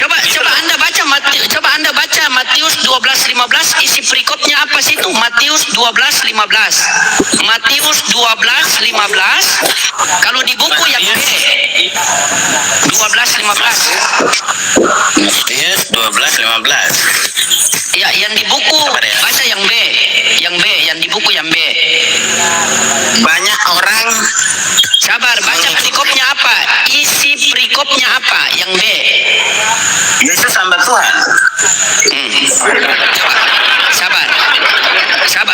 Coba Anda baca Matius 12:15, isi perikopnya apa sih itu? Matius 12:15. Matius 12:15. Kalau di buku yang B 12:15. Matius 12:15. Ya, yang di buku baca yang B. Yang di buku yang B. Banyak orang Sabar, baca perikopnya apa? Isi perikopnya apa? Yang B. Yesus hamba Tuhan. Coba.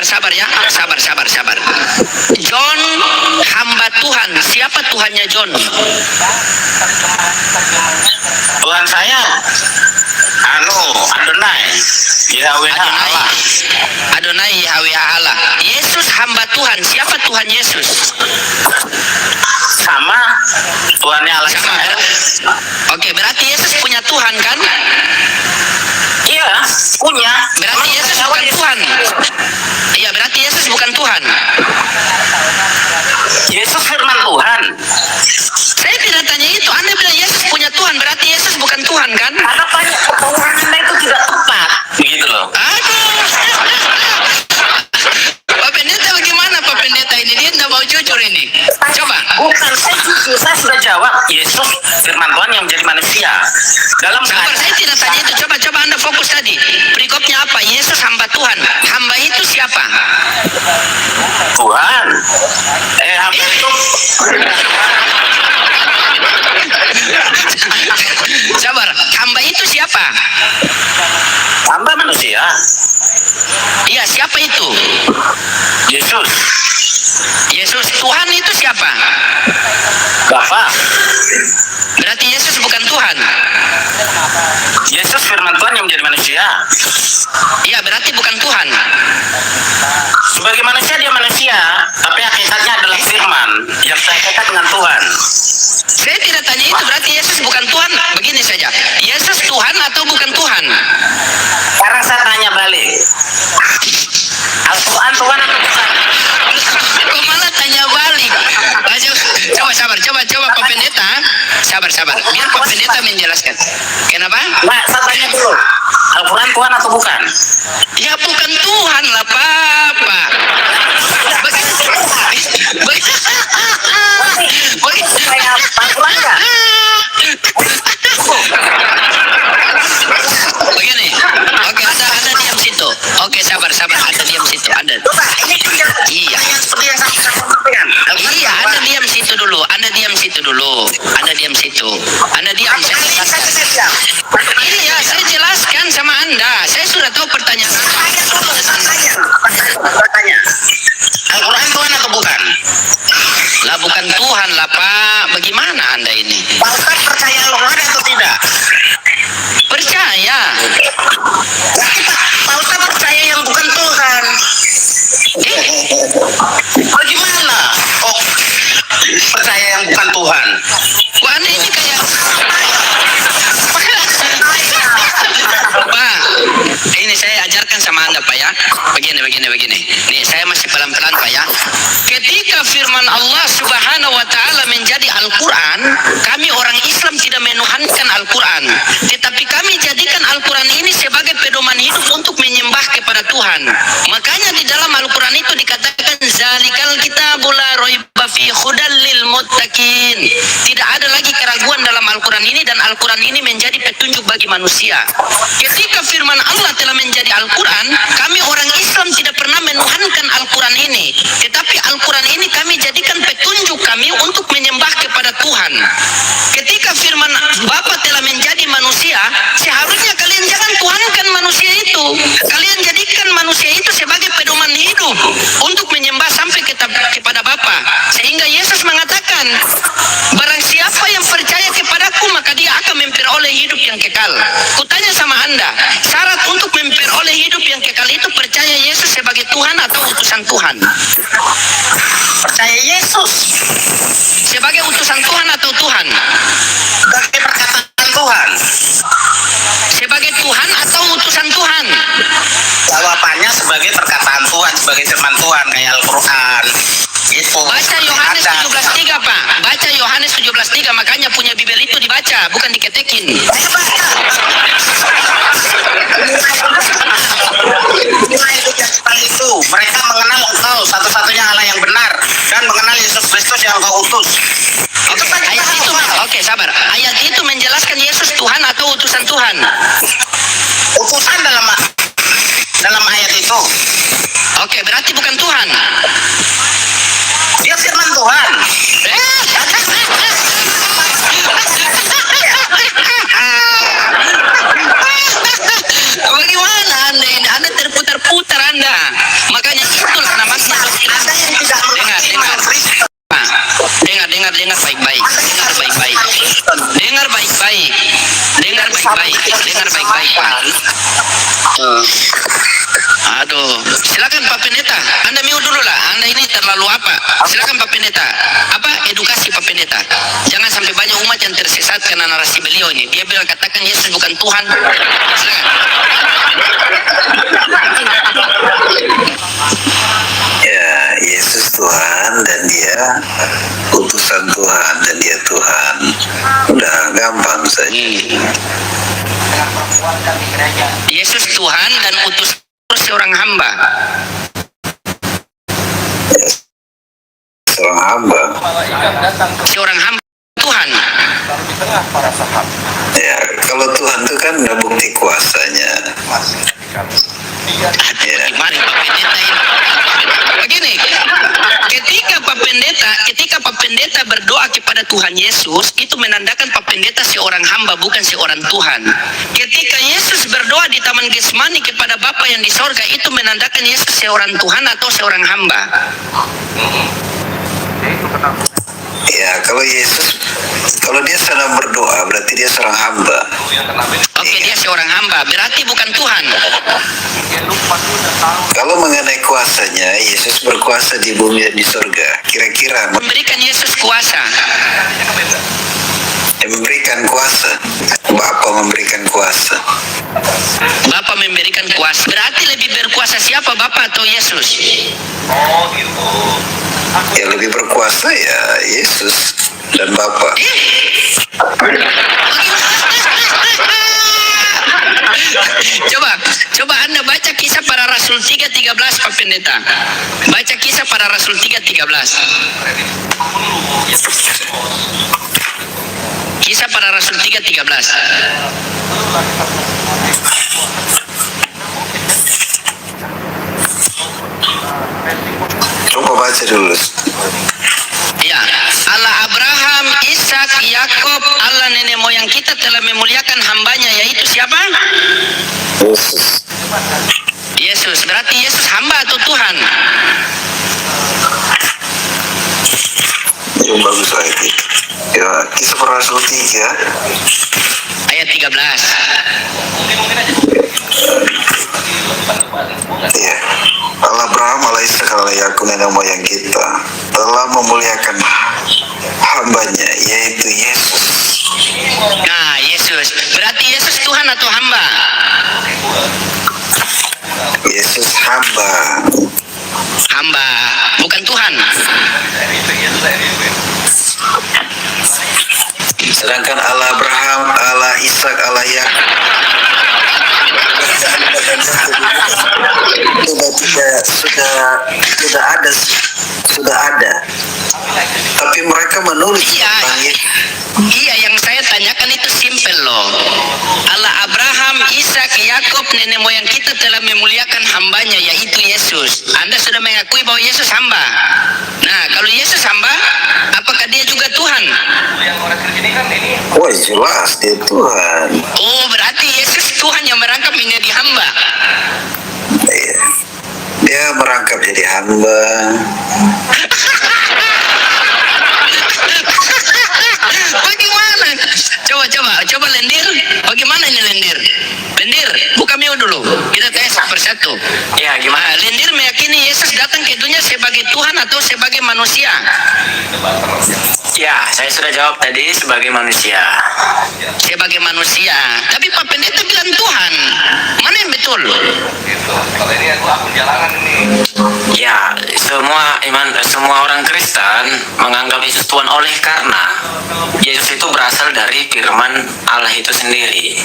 Sabar ya. Sabar. John hamba Tuhan. Siapa Tuhannya John? Tuhan saya Adonai. Yahweh Allah. Adonai Yahweh Allah. Yesus hamba Tuhan. Siapa Tuhan Yesus? Sama Tuhannya Allah. Sama. Oke, berarti Yesus punya Tuhan kan? Iya, punya. Berarti Yesus bukan Tuhan. Iya, berarti Yesus bukan Tuhan. Yesus firman Tuhan. Saya tidak tanya itu. Anda bilang Yesus punya Tuhan, berarti Yesus bukan manusia. Dalam Sabar, saya tidak tanya itu. Coba Anda fokus tadi. Perikopnya apa? Yesus hamba Tuhan. Hamba itu siapa? Tuhan. Hamba itu Sabar, hamba itu siapa? hamba manusia. Iya, siapa itu? Yesus. Yesus. Tuhan itu siapa? Bapa. Berarti Yesus bukan Tuhan. Yesus firman Tuhan yang menjadi manusia. Iya, berarti bukan Tuhan. Sebagai manusia dia manusia, tapi hakikatnya adalah firman yang saya kaitan dengan Tuhan. Saya tidak tanya itu, berarti Yesus bukan Tuhan. Begini saja, Yesus Tuhan atau bukan Tuhan? Sekarang saya tanya balik. Al-Quran Tuhan atau bukan? Kok malah tanya balik? Coba Pak Pendeta. Sabar. Biar Pak Pendeta menjelaskan. Kenapa? Nah, saya tanya dulu. Al-Quran Tuhan atau bukan? Ya bukan Tuhan lah, Pak. Begini. Oke, Anda diam situ. Oke, sabar. Anda diam situ. Anda. Iya. Iya, Anda diam situ dulu. Anda diam. Iya, saya jelaskan sama Anda. Saya sudah tahu pertanyaan. Al-Quran Tuhan atau bukan? Lah bukan Tuhan lah, Pak. Bagaimana Anda ini? Pak Ustaz percaya Al-Quran atau tidak? Percaya. Pak Ustaz percaya yang bukan Tuhan. Bagaimana? Oh, percaya yang bukan Tuhan. Wah, Anda ini kayak Pak, ini saya ajarkan sama Anda, Pak ya. Begini. Nih, saya masih pelan-pelan, Pak ya. Ketika firman Allah Subhanahu wa taala menjadi Al-Qur'an, kami orang Islam tidak menuhankan Al-Qur'an, tetapi kami jadikan Al-Qur'an ini sebagai pedoman hidup untuk menyembah kepada Tuhan. Makanya di dalam Al-Qur'an itu dikatakan zalikal kitabul la raiba fi hudal lil muttaqin. Tidak ada lagi keraguan dalam Al-Qur'an ini, dan Al-Qur'an ini menjadi petunjuk bagi manusia. Ketika firman Allah telah menjadi Al-Quran, kami orang Islam tidak pernah menuhankan Al-Quran ini, tetapi Al-Quran ini kami jadikan petunjuk kami untuk menyembah kepada Tuhan. Ketika firman Bapa telah menjadi manusia, seharusnya kalian jangan tuhankan manusia itu. Kalian jadikan manusia itu sebagai pedoman hidup untuk menyembah sampai kepada Bapa. Sehingga Yesus mengatakan, barang siapa yang percaya kepadaku, maka dia akan memperoleh hidup yang kekal. Kutanya sama Anda, syarat untuk memperoleh hidup yang kekal itu percaya Yesus sebagai Tuhan atau utusan Tuhan? Percaya Yesus Sebagai utusan Tuhan atau Tuhan? sebagai perkataan Tuhan. Sebagai Tuhan atau utusan Tuhan? Jawabannya sebagai perkataan Tuhan, sebagai firman Tuhan kayak Al-Quran. Itu. Baca Yohanes 17:3, Pak. Baca Yohanes 17:3, makanya punya Bibel itu dibaca, bukan diketekin. Itu mereka mengenal Engkau satu-satunya Allah yang benar dan mengenal Yesus Kristus yang Engkau utus. Itu kan Ayat itu, oke, sabar. Ayat itu menjelaskan Yesus Tuhan atau utusan Tuhan? utusan dalam ayat itu. Oke, berarti bukan Tuhan. Dia firman Tuhan. Bagaimana Anda ini? Anda terputar-putar Anda. Makanya itulah namanya doktrin. Ada yang tidak menerima Kristus. Dengar baik-baik. Dengar baik-baik, Pak. Aduh, silakan Pak Pendeta. Anda mute dulu lah. Anda ini terlalu apa? Silakan Pak Pendeta. Apa edukasi Pak Pendeta? Jangan sampai banyak umat yang tersesat karena narasi beliau ini. Dia bilang katakan Yesus bukan Tuhan. Silakan. Ya, Yesus Tuhan dan dia utusan Tuhan dan dia Tuhan. Udah gampang saja. Yesus Tuhan dan utus seorang hamba. Seorang hamba. Seorang hamba Tuhan. Ya, kalau Tuhan itu kan ada bukti kuasanya. Ya. Mari Pak Pendeta ini. Begini, ketika Pak Pendeta berdoa kepada Tuhan Yesus, itu menandakan Pak Pendeta seorang hamba, bukan seorang Tuhan. Ketika Yesus berdoa di Taman Getsemani kepada Bapa yang di sorga, itu menandakan Yesus seorang Tuhan atau seorang hamba. Ya, kalau Yesus, kalau dia sedang berdoa, berarti dia seorang hamba. Oke, dia seorang hamba, berarti bukan Tuhan. Kalau mengenai kuasanya, Yesus berkuasa di bumi dan di surga. Kira-kira Memberikan Yesus kuasa. memberikan kuasa, Bapa memberikan kuasa. Bapa memberikan kuasa. Berarti lebih berkuasa siapa, Bapa atau Yesus? Ya, lebih berkuasa ya Yesus dan Bapa. Coba Anda baca Kisah Para Rasul 3:13, Pak Pendeta. Baca Kisah Para Rasul 3:13. Kisah Para Rasul 3:13. Coba baca dulu. Ya, Allah Abraham, Ishak, Yakub, Allah nenek moyang kita telah memuliakan hambanya, yaitu siapa? Yesus. Yesus. Berarti Yesus hamba atau Tuhan? Ya, bagus lagi. Ya, Kisah Para Rasul 3 Ayat 13. ya. Allah Abraham, Allah Ishak, Allah Yakub nenek moyang kita telah memuliakan hambanya, yaitu Yesus. Nah, Yesus. Berarti Yesus Tuhan atau hamba? Yesus hamba. Hamba, bukan Tuhan. Sedangkan Allah Abraham, Allah Ishak, Allah Yakub sudah ada. Tapi mereka menulis tentang Yesus. Iya, yang saya tanyakan itu simpel loh. Allah Abraham, Ishak, Yakub, nenek moyang kita telah memuliakan hambanya, yaitu Yesus. Anda sudah mengakui bahwa Yesus hamba. Nah, kalau Yesus hamba, apakah dia juga Tuhan? Wah, jelas dia Tuhan. Oh, berarti Yesus Tuhan yang merangkap menjadi hamba. Iya. Dia merangkap jadi hamba. Bagaimana? Coba lendir. Bagaimana ini lendir? Lendir, buka mio dulu. Kita tes persatu. Ya, gimana? Lendir meyakini Yesus datang ke dunia sebagai Tuhan atau sebagai manusia? Ya, saya sudah jawab tadi sebagai manusia. Sebagai manusia. Tapi Pak Pendeta bilang Tuhan. Mana yang betul? Ya, semua orang Kristen menganggap Yesus Tuhan oleh karena Yesus itu berasal dari firman Allah itu sendiri.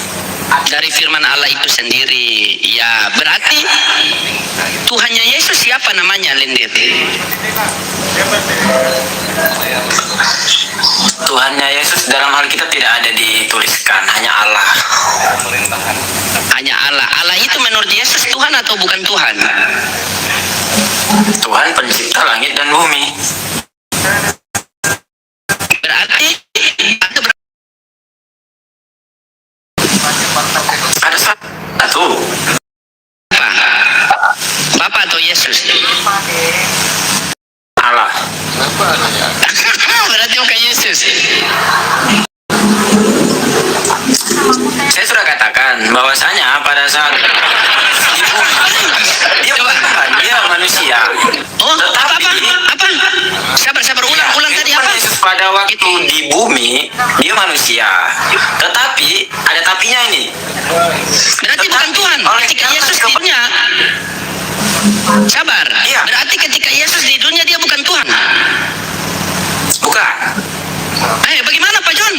Dari firman Allah itu sendiri. Ya, berarti Tuhannya Yesus siapa namanya, lendir? Tuhannya Yesus dalam Alkitab tidak ada dituliskan, hanya Allah. Hanya Allah. Allah itu menurut Yesus Tuhan atau bukan Tuhan? Tuhan pencipta langit dan bumi. Berarti Ada satu. Bapak atau Yesus? Allah. Berarti bukan Yesus. Saya sudah katakan bahwasanya pada saat dia Coba. Tuhan, dia manusia. Oh, apa? Sabar, ulang tadi apa? Yesus pada waktu di bumi dia manusia, tetapi ada tapinya ini. Berarti bukan Tuhan. Ketika Yesus di dunia, sabar. Iya. Berarti ketika Yesus di dunia dia bukan Tuhan. Bukan. Bagaimana Pak John?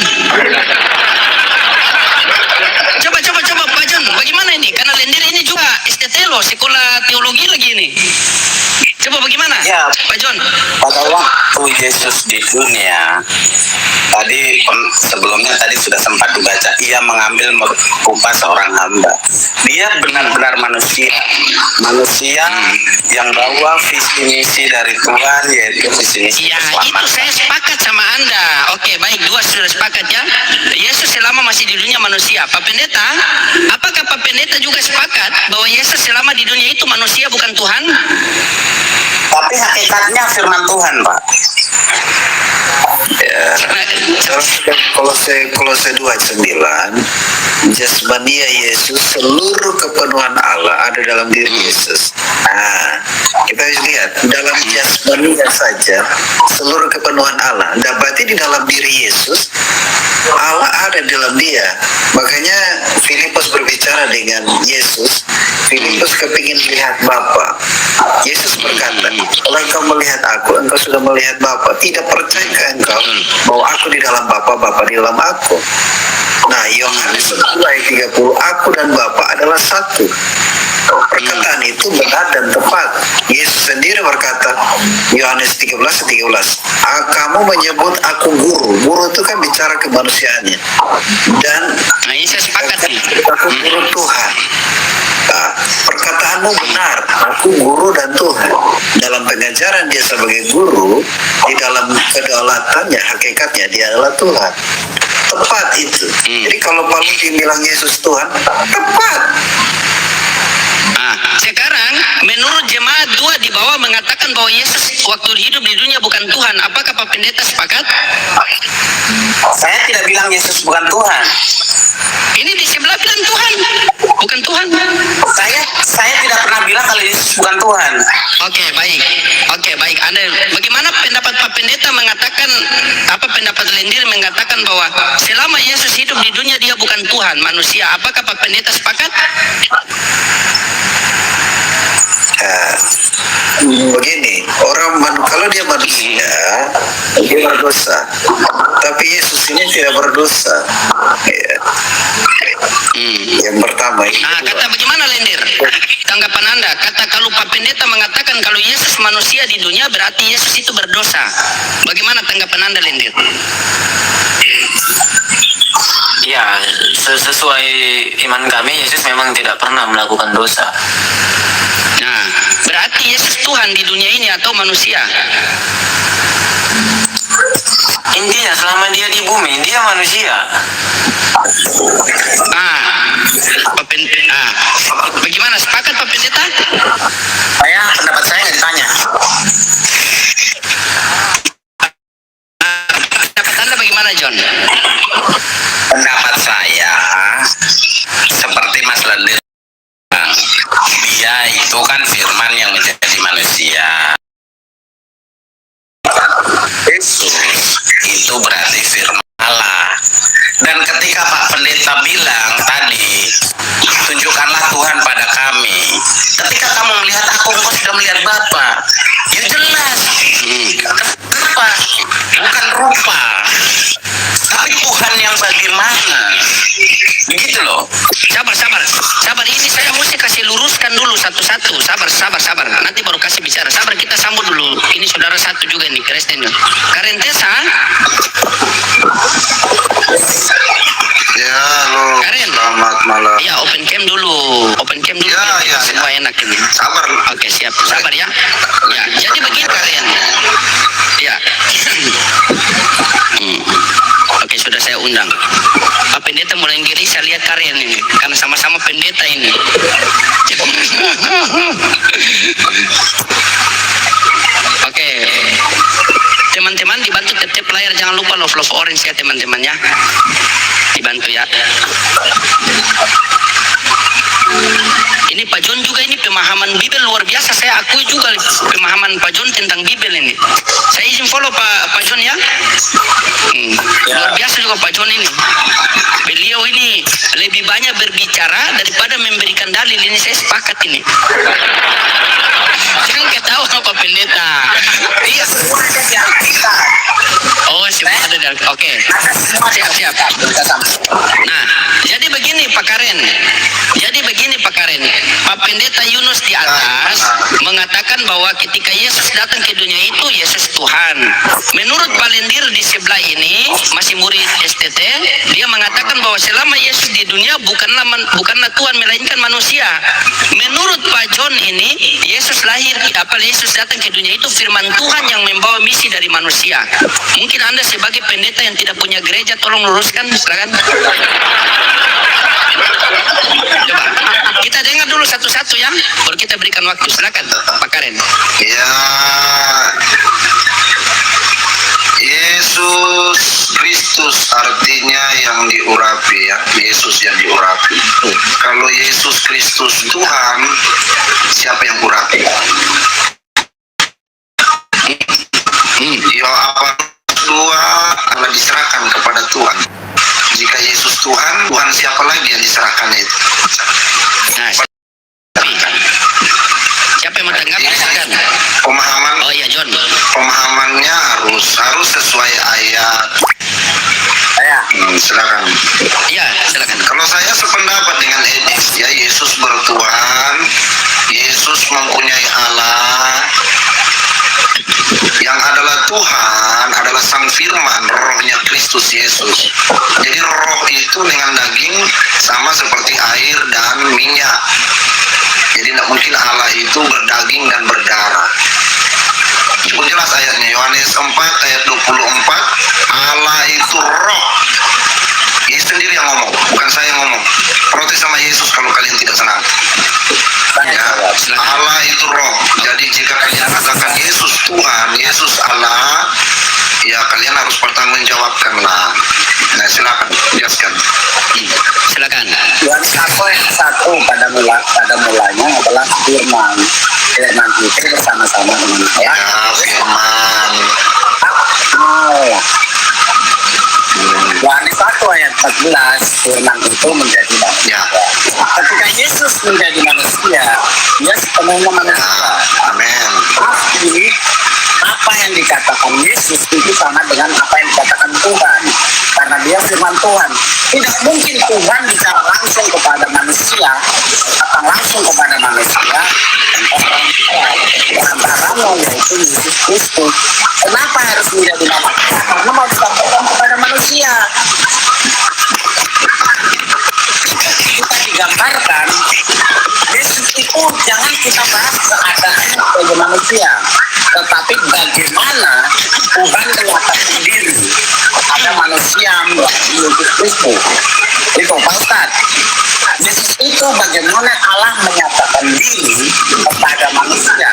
Coba Pak John, bagaimana ini? Karena lendir ini juga STT sekolah teologi lagi ini. Coba bagaimana? Ya. Pak John. Pada waktu waktu Yesus di dunia, sebelumnya tadi sudah sempat dibaca, ia mengambil rupa seorang hamba. Dia benar-benar manusia yang bawa visi misi dari Tuhan, yaitu visi misi Ya, itu keselamatan. saya sepakat sama Anda. Oke, baik, dua sudah sepakat ya. Yesus selama masih di dunia manusia. Pak Pendeta, apakah Pak Pendeta juga sepakat bahwa Yesus selama di dunia itu manusia bukan Tuhan? Tapi hakikatnya firman Tuhan, Pak. Ya, Kolose 2:9, jasmania Yesus, seluruh kepenuhan Allah ada dalam diri Yesus. Nah, kita harus lihat dalam jasmania saja seluruh kepenuhan Allah. Dan berarti di dalam diri Yesus Allah ada dalam dia. Makanya Filipus berbicara dengan Yesus. Filipus kepingin lihat Bapa. Yesus berkata, kalau engkau melihat aku, engkau sudah melihat Bapa. Tidak percaya engkau bahwa aku di dalam Bapa, Bapa di dalam aku. Nah, Yohanes 1:30, aku dan Bapa adalah satu. Perkataan itu benar dan tepat. Yesus sendiri berkata, Yohanes 13:13, kamu menyebut aku guru. Guru itu kan bicara kemanusiaannya. Dan Nah, ini saya sepakat nih. aku guru Tuhan. Nah, perkataanmu benar, aku guru dan Tuhan. Dalam pengajaran dia sebagai guru, di dalam kedaulatannya, hakikatnya dia adalah Tuhan. Tepat itu. Jadi kalau Paulus bilang Yesus Tuhan, tepat. Nah, sekarang menurut jemaat 2 di bawah mengatakan bahwa Yesus waktu hidup di dunia bukan Tuhan. Apakah Pak Pendeta sepakat? Saya tidak bilang Yesus bukan Tuhan. Ini di sebelah bilang Tuhan, bukan Tuhan. Saya tidak pernah bilang kalau Yesus bukan Tuhan. Oke, baik. Anda, bagaimana pendapat Pak Pendeta mengatakan, pendapat Lendir mengatakan bahwa selama Yesus hidup di dunia dia bukan Tuhan, manusia. Apakah Pak Pendeta sepakat? Begini, kalau dia manusia, dia berdosa. Tapi Yesus ini tidak berdosa. Ya. Yang pertama itu. Nah, kata bagaimana Lendir? Tanggapan Anda, kalau Pak Pendeta mengatakan kalau Yesus manusia di dunia berarti Yesus itu berdosa. Bagaimana tanggapan Anda Lendir? Ya, sesuai iman kami, Yesus memang tidak pernah melakukan dosa. Nah, berarti Yesus Tuhan di dunia ini atau manusia? Intinya selama dia di bumi, dia manusia. Bagaimana sepakat Pak Pendeta? Pendapat saya nggak ditanya. Pendapat Anda bagaimana John? Pendapat saya seperti Mas Lendir, dia itu kan firman yang menjadi manusia. Yesus itu berarti firman Allah. Dan ketika Pak Pendeta bilang tadi, tunjukkanlah Tuhan pada kami. Ketika kamu melihat aku, engkau sudah melihat Bapa. Ya jelas. Kenapa? Bukan rupa, tapi Tuhan yang bagaimana. Begitu loh. Sabar. Ini saya mesti kasih luruskan dulu satu-satu. Sabar. Nanti baru kasih bicara. Sabar, kita sambut dulu. Ini saudara satu juga nih, Kristen. Karen Tessa. Ya, halo. Karen. Selamat malam. Ya, open cam dulu. Ya. Semua enak ini. Sabar. Oke, siap. Sabar ya. Ya, jadi begini Karen. Ya. Oke, sudah saya undang. Pak Pendeta mulai ngiri, saya lihat Karen ini. Karena sama-sama pendeta ini. Oke. Teman-teman dibantu tetap layar, jangan lupa love orange ya teman-teman ya. Dibantu ya. Ini Pak John juga, ini pemahaman Bibel luar biasa. Saya akui juga pemahaman Pak John tentang Bibel ini. Saya izin follow Pak John ya. Luar biasa juga Pak John ini. Beliau ini lebih banyak berbicara daripada memberikan dalil. Ini saya sepakat ini. Jangan ketawa Pak Pendeta. Iya, semua ada di Alkitab. Oh, semua ada di Alkitab. Oke. Siap. Nah, jadi begini Pak Karen. Karen, Pak Pendeta Yunus di atas mengatakan bahwa ketika Yesus datang ke dunia itu Yesus Tuhan. Menurut Pak Lendir di sebelah ini masih murid STT, dia mengatakan bahwa selama Yesus di dunia bukanlah Tuhan melainkan manusia. Menurut Pak John ini Yesus Yesus datang ke dunia itu firman Tuhan yang membawa misi dari manusia. Mungkin Anda sebagai pendeta yang tidak punya gereja tolong luruskan, silakan. Coba kita dengar dulu satu-satu ya, baru kita berikan waktu. Silakan Pak Karen. Ya, Yesus Kristus artinya yang diurapi ya, Yesus yang diurapi. Kalau Yesus Kristus Tuhan, siapa yang urapi? Ya apa dua karena diserahkan kepada Tuhan. Jika Yesus Tuhan, Tuhan siapa lagi yang diserahkan itu? Nah, siapa yang menanggapi? Silakan. Pemahaman. Oh iya John. Pemahamannya harus sesuai ayat. Silakan. Iya, silakan. Kalau saya sependapat dengan Edis, ya Yesus bertuhan, Yesus mempunyai Allah, yang adalah Tuhan adalah Sang Firman, rohnya Kristus Yesus. Jadi roh itu dengan daging sama seperti air dan minyak. Jadi tidak mungkin Allah itu berdaging dan berdarah. Cukup jelas ayatnya, Yohanes 4 ayat 24, Allah itu roh. Yesus sendiri yang ngomong, bukan saya yang ngomong. Protes sama Yesus kalau kalian tidak senang. Ya, Allah itu roh. Jadi jika kalian katakan Yesus Tuhan, Yesus Allah, ya kalian harus bertanggungjawabkan lah. Nah silakan jelaskan. Silakan. Yohanes 1 pada mulanya adalah firman. Firman itu bersama-sama dengan Ya, Allah. firman. Allah. Yohanes 1 ayat 14, firman itu menjadi manusia. Ketika Yesus menjadi manusia, dia sepenuhnya manusia. Ya, amin. Tapi apa yang dikatakan Yesus itu sama dengan apa yang dikatakan Tuhan, karena dia firman Tuhan. Tidak mungkin Tuhan bicara langsung kepada manusia atau langsung kepada manusia antaranya yaitu Yesus Kristus. Kenapa harus menjadi manusia? Karena mau disampaikan kepada manusia. Kita digambarkan Yesus itu jangan kita bahas keadaan sebagai manusia, tetapi bagaimana Tuhan menyatakan diri ada manusia melalui Yesus Kristus. Itu Pak Ustadz, Yesus itu bagaimana Allah menyatakan diri kepada manusia.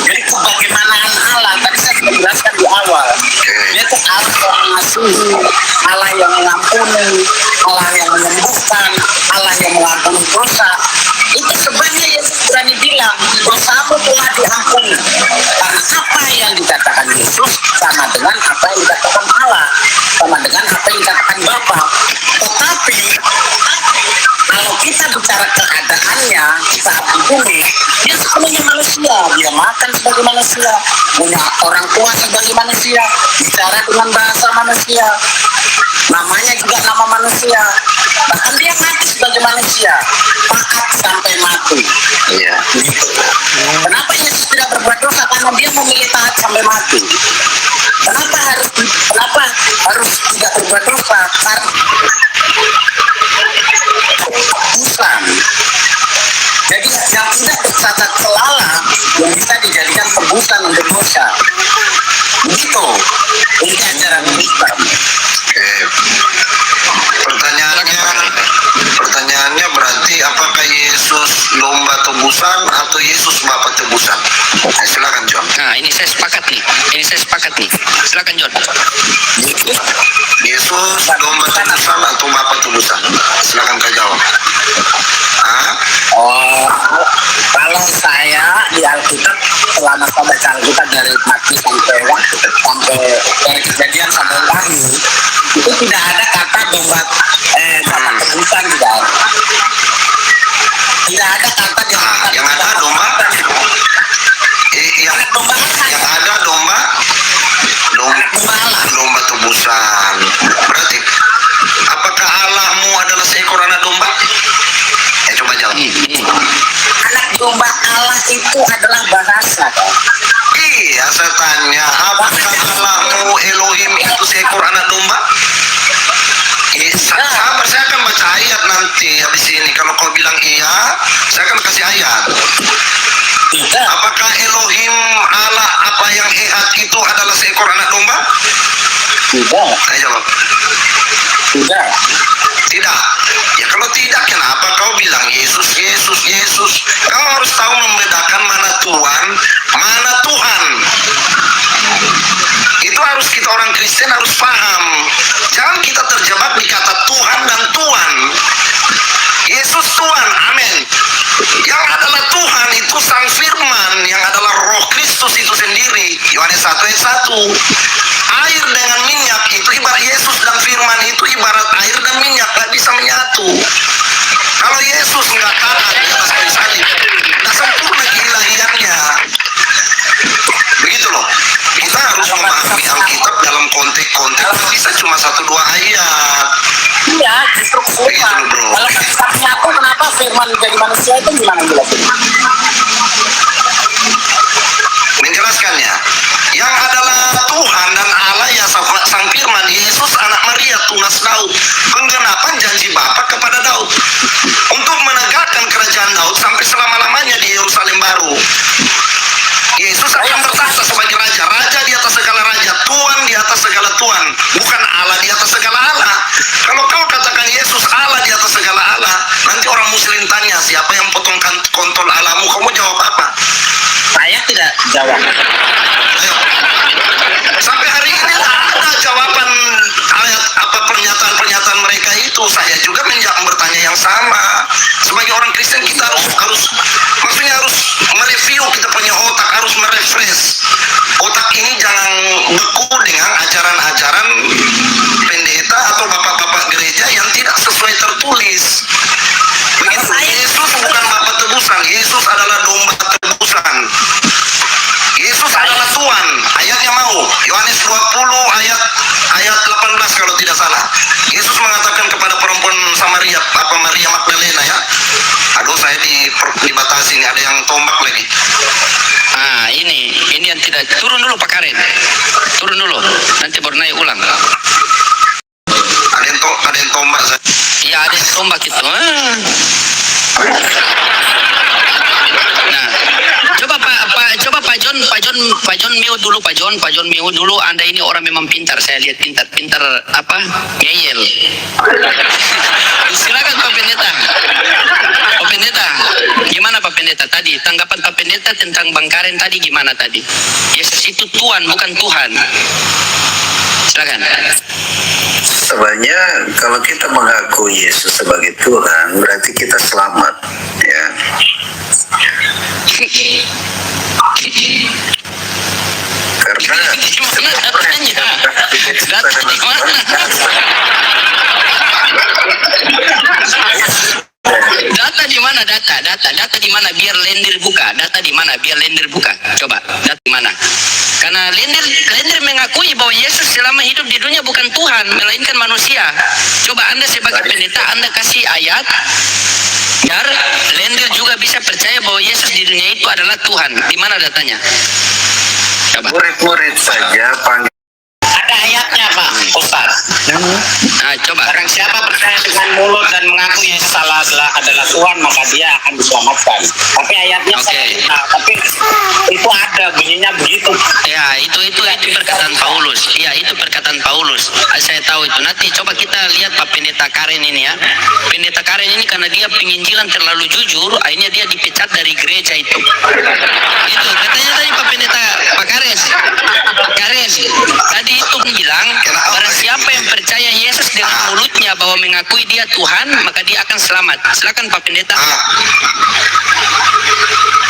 Jadi kebagaimanaan Allah tadi saya sudah jelaskan di awal, yaitu Allah yang mengasihi, Allah yang mengampuni, Allah yang menyembuhkan, Allah yang mengampuni dosa. Itu sebenarnya Yesus berani bilang dosamu telah diampuni. Karena apa yang dikatakan Yesus sama dengan apa yang dikatakan Allah, sama dengan apa yang dikatakan Bapa. Tetapi kalau kita bicara keadaannya saat di bumi, dia sepenuhnya manusia. Dia makan sebagai manusia, punya orang tua sebagai manusia, bicara dengan bahasa manusia, namanya juga nama manusia. Bahkan dia mati sebagai manusia, taat sampai mati. Iya. Kenapa Yesus tidak berbuat dosa? Karena dia memilih taat sampai mati. Kenapa harus tidak berbuat dosa? Karena Islam. Jadi yang tidak bercacat celala yang bisa dijadikan tebusan untuk dosa. Begitu. Ini ajaran Islam. Oke. Pertanyaannya berarti apakah Yesus domba tebusan atau Yesus Bapa tebusan? Nah, silakan John. Nah, ini saya sepakat nih. Silakan John. Yesus domba tebusan atau Bapa tebusan? Silakan kau jawab. Oh, kalau saya di Alkitab selama saya baca Alkitab dari Matius sampai Kejadian sampai Wahyu, itu tidak ada kata domba tebusan tidak ada. Tidak ada kata Yang ada domba. Yang ada domba tebusan. Berarti apakah Allahmu adalah seekor anak itu adalah bahasa kan? Iya, saya tanya, apakah Allahmu Elohim itu seekor anak domba? Sabar, saya akan baca ayat nanti habis ini. Kalau kau bilang iya, saya akan kasih ayat. Tidak. Apakah Elohim Allah apa yang Ehad itu adalah seekor anak domba? Tidak. Saya jawab, Tidak. tidak. Ya kalau tidak, kenapa kau bilang Yesus, Yesus, Yesus? Kau harus tahu membedakan mana Tuhan, mana Tuhan. Itu harus kita orang Kristen harus paham. Jangan kita terjebak di kata Tuhan dan Tuhan. Yesus Tuhan, amin. Yang adalah Tuhan itu Sang Firman, yang adalah Roh Kristus itu sendiri. Yohanes 1 ayat 1. Air dengan minyak itu ibarat Yesus dan Firman itu ibarat air dan minyak, gak bisa menyatu. Kalau Yesus nggak taat di atas kayu salib, nggak sempurna keilahiannya. Begitu loh. Kita harus memahami Alkitab dalam konteks-konteks. Nggak bisa cuma 1-2 ayat. Iya, justru Begitu Firman. loh, bro. Kalau kita menyatu, kenapa Firman menjadi manusia itu gimana jelasin? Menjelaskannya, yang adalah Tuhan dan Allah ya Sang Firman, Yesus anak Maria tunas Daud, penggenapan janji Bapa kepada Daud untuk menegakkan kerajaan Daud sampai selama-lamanya di Yerusalem baru. Yesus akan bertahta sebagai raja, raja di atas segala raja, Tuhan di atas segala Tuhan, bukan Allah di atas segala Allah. Kalau kau katakan Yesus Allah di atas segala Allah, nanti orang Muslim tanya siapa yang potong kontol Allahmu, kamu jawab apa? Saya tidak jawab. Ayo. Sampai hari ini tidak ada jawaban ayat apa pernyataan mereka itu. Saya juga bertanya yang sama. Sebagai orang Kristen kita harus maksudnya harus mereview kita punya otak, harus merefresh. Otak ini jangan beku dengan ajaran-ajaran pendeta atau bapak-bapak gereja yang tidak sesuai tertulis. Begitu. Yesus bukan bapak tebusan, Yesus adalah domba tebusan. Yesus adalah Tuhan. Ayatnya mau Yohanes 20 ayat 18 kalau tidak salah. Yesus mengatakan kepada perempuan Samaria, apa Maria Magdalena ya. Aduh, saya dibatasi nih, ada yang tombak lagi. Ah, ini yang tidak. Turun dulu Pak Karen. Turun dulu. Nanti baru naik ulang. Ada yang tombak saya. Iya, ada yang tombak itu. Nah, coba Pak John mute dulu, Pak John mute dulu. Anda ini orang memang pintar, saya lihat pintar apa? Ngeyel. Silakan Pak Pendeta. Pak Pendeta, gimana Pak Pendeta tadi? Tanggapan Pak Pendeta tentang Bang Karen tadi gimana tadi? Yesus itu Tuhan, bukan Tuhan. Silakan. Sebenarnya kalau kita mengaku Yesus sebagai Tuhan, berarti kita selamat, ya. Karena Gimana datanya? Data di mana? Data di mana? Data di mana? Biar lendir buka. Data di mana? Biar lendir buka. Coba, data di mana? Karena lendir mengakui bahwa Yesus selama hidup di dunia bukan Tuhan, melainkan manusia. Coba Anda sebagai pendeta, Anda kasih ayat biar lendir juga bisa percaya bahwa Yesus di dunia itu adalah Tuhan. Di mana datanya? Coba. murid-murid saja panggil. Ada ayatnya Pak Ustaz. Nah, coba. Barang siapa percaya dengan mulut dan mengaku Yesus adalah Tuhan, maka dia akan diselamatkan. Tapi ayatnya saya Oke. lupa. Tapi itu ada bunyinya begitu. Ya, itu perkataan Paulus. Iya, itu perkataan Paulus. Saya tahu itu. Nanti coba kita lihat Pak Pendeta Karen ini ya. Pendeta Karen ini karena dia penginjilan terlalu jujur, akhirnya dia dipecat dari gereja itu. Itu katanya tadi Pak Pendeta Pak Kares. Tadi itu bilang barang siapa yang percaya Yesus dengan mulutnya bahwa mengakui dia Tuhan, maka dia akan selamat. Silakan Pak Pendeta.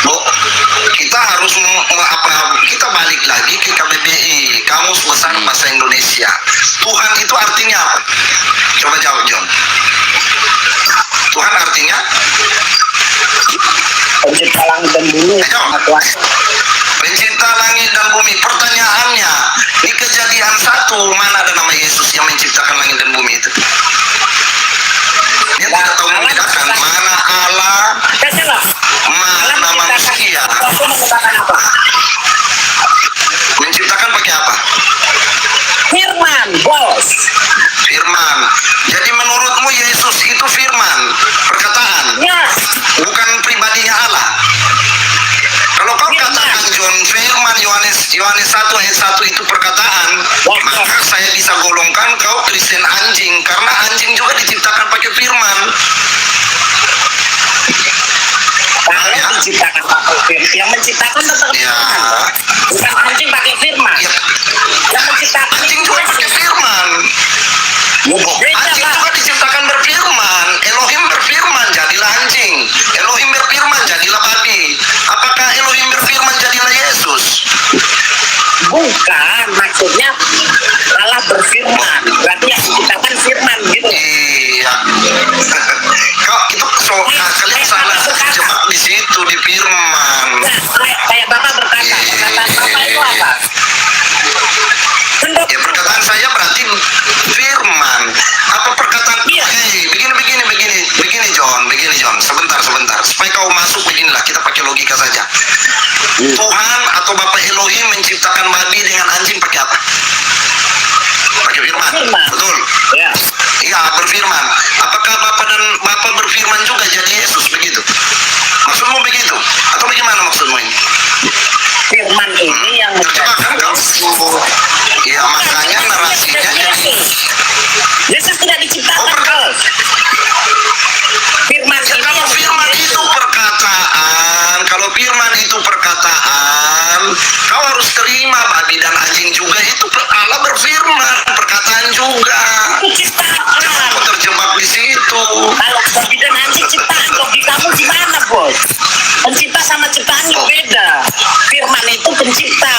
Bu, kita harus kita balik lagi ke KBBI, Kamus Besar Bahasa Indonesia. Tuhan itu artinya apa? Coba jawab John. Tuhan artinya? Pencipta langit dan bumi. Pencipta langit dan bumi. Pertanyaannya, di Kejadian 1 mana ada nama Yesus yang menciptakan langit dan bumi itu? Dia tidak tahu membedakan mana Allah, mana manusia. sesuatu menciptakan apa? Menciptakan pakai apa? Firman, bos. Firman. Jadi menurutmu Yesus itu firman, perkataan, Ya, bukan pribadinya Allah. Kalau kau Firman. katakan John firman Yohanes 1 ayat 1 itu perkataan, maka saya bisa golongkan kau Kristen anjing, karena anjing juga diciptakan pakai firman. kalau Ya. diciptakan pakai firman, yang menciptakan tetap Ya. firman. Bukan anjing pakai firman. Ya, Yang menciptakan anjing juga pakai firman. Beda, Anjing Pak. juga diciptakan berfirman. Elohim berfirman, jadilah anjing. Elohim berfirman, jadilah babi. Apakah Elohim berfirman, jadilah Yesus? Bukan, maksudnya Allah berfirman. Berarti yang diciptakan firman gitu. Iya. Kau itu kalian salah terjebak di situ di firman. Nah, kayak Bapak berkata, perkataan Bapak itu apa? Ya perkataan saya berarti firman. Apa perkataan? Iya. Begini John. Sebentar. Supaya kau masuk beginilah, kita pakai logika saja. Tuhan atau Bapak Elohim menciptakan babi dengan anjing pakai apa? Pakai firman. Firman. Betul. Ya, Iya, berfirman. Apakah Bapak berfirman juga jadi Yesus begitu? Maksudmu begitu? Atau bagaimana maksudmu ini? firman ini yang Terjebak kan kau? Iya, makanya narasinya jadi Yesus tidak diciptakan, Oh, bos. Firman ya, ini kalau yang firman itu perkataan, kau harus terima babi dan anjing juga itu Allah berfirman, perkataan juga. itu Jangan ciptaan. kau terjebak di situ. Kalau babi dan anjing ciptaan, logikamu gimana, bos? Pencipta sama ciptaan itu beda. Firman itu pencipta.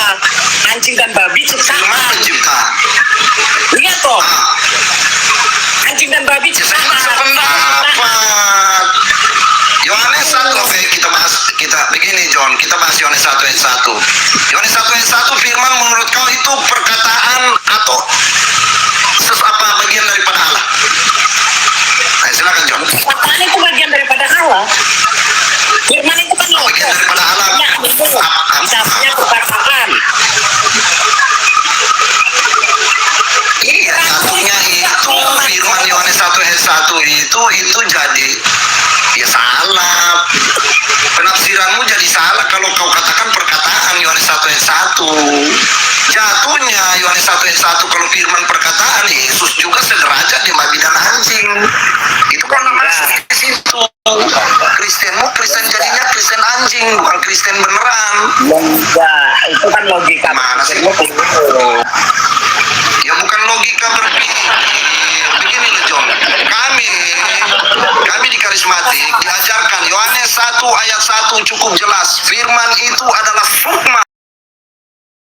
Anjing dan babi Firman ciptaan. pencipta. Lihat toh, Ah, anjing dan babi saya ciptaan. sependapat. Yohanes 1, oke kita begini John, kita bahas Yohanes 1 ayat 1. Yohanes 1 ayat 1 firman menurut kau itu perkataan atau apa bagian daripada Allah? Nah, silakan John. Perkataan itu bagian daripada Allah. Firman itu kan loh. Bagian daripada Allah. Ya, itu. Misalnya perkataan. Iya, satunya itu firman Yohanes 1 ayat 1 itu jadi ya salah. Penafsiranmu jadi salah kalau kau katakan perkataan Yohanes 1 ayat 1. Jatuhnya Yohanes 1 ayat 1 kalau firman perkataan Yesus juga sederajat di babi dan anjing. Itu kan masuk di situ. Kristen jadinya Kristen anjing, bukan Kristen beneran. Enggak, itu kan logika. Mana sih? Itu. Ya bukan logika berpikir. Begini loh John, kami di karismatik diajarkan Yohanes 1 ayat 1 cukup jelas. Firman itu adalah sukma.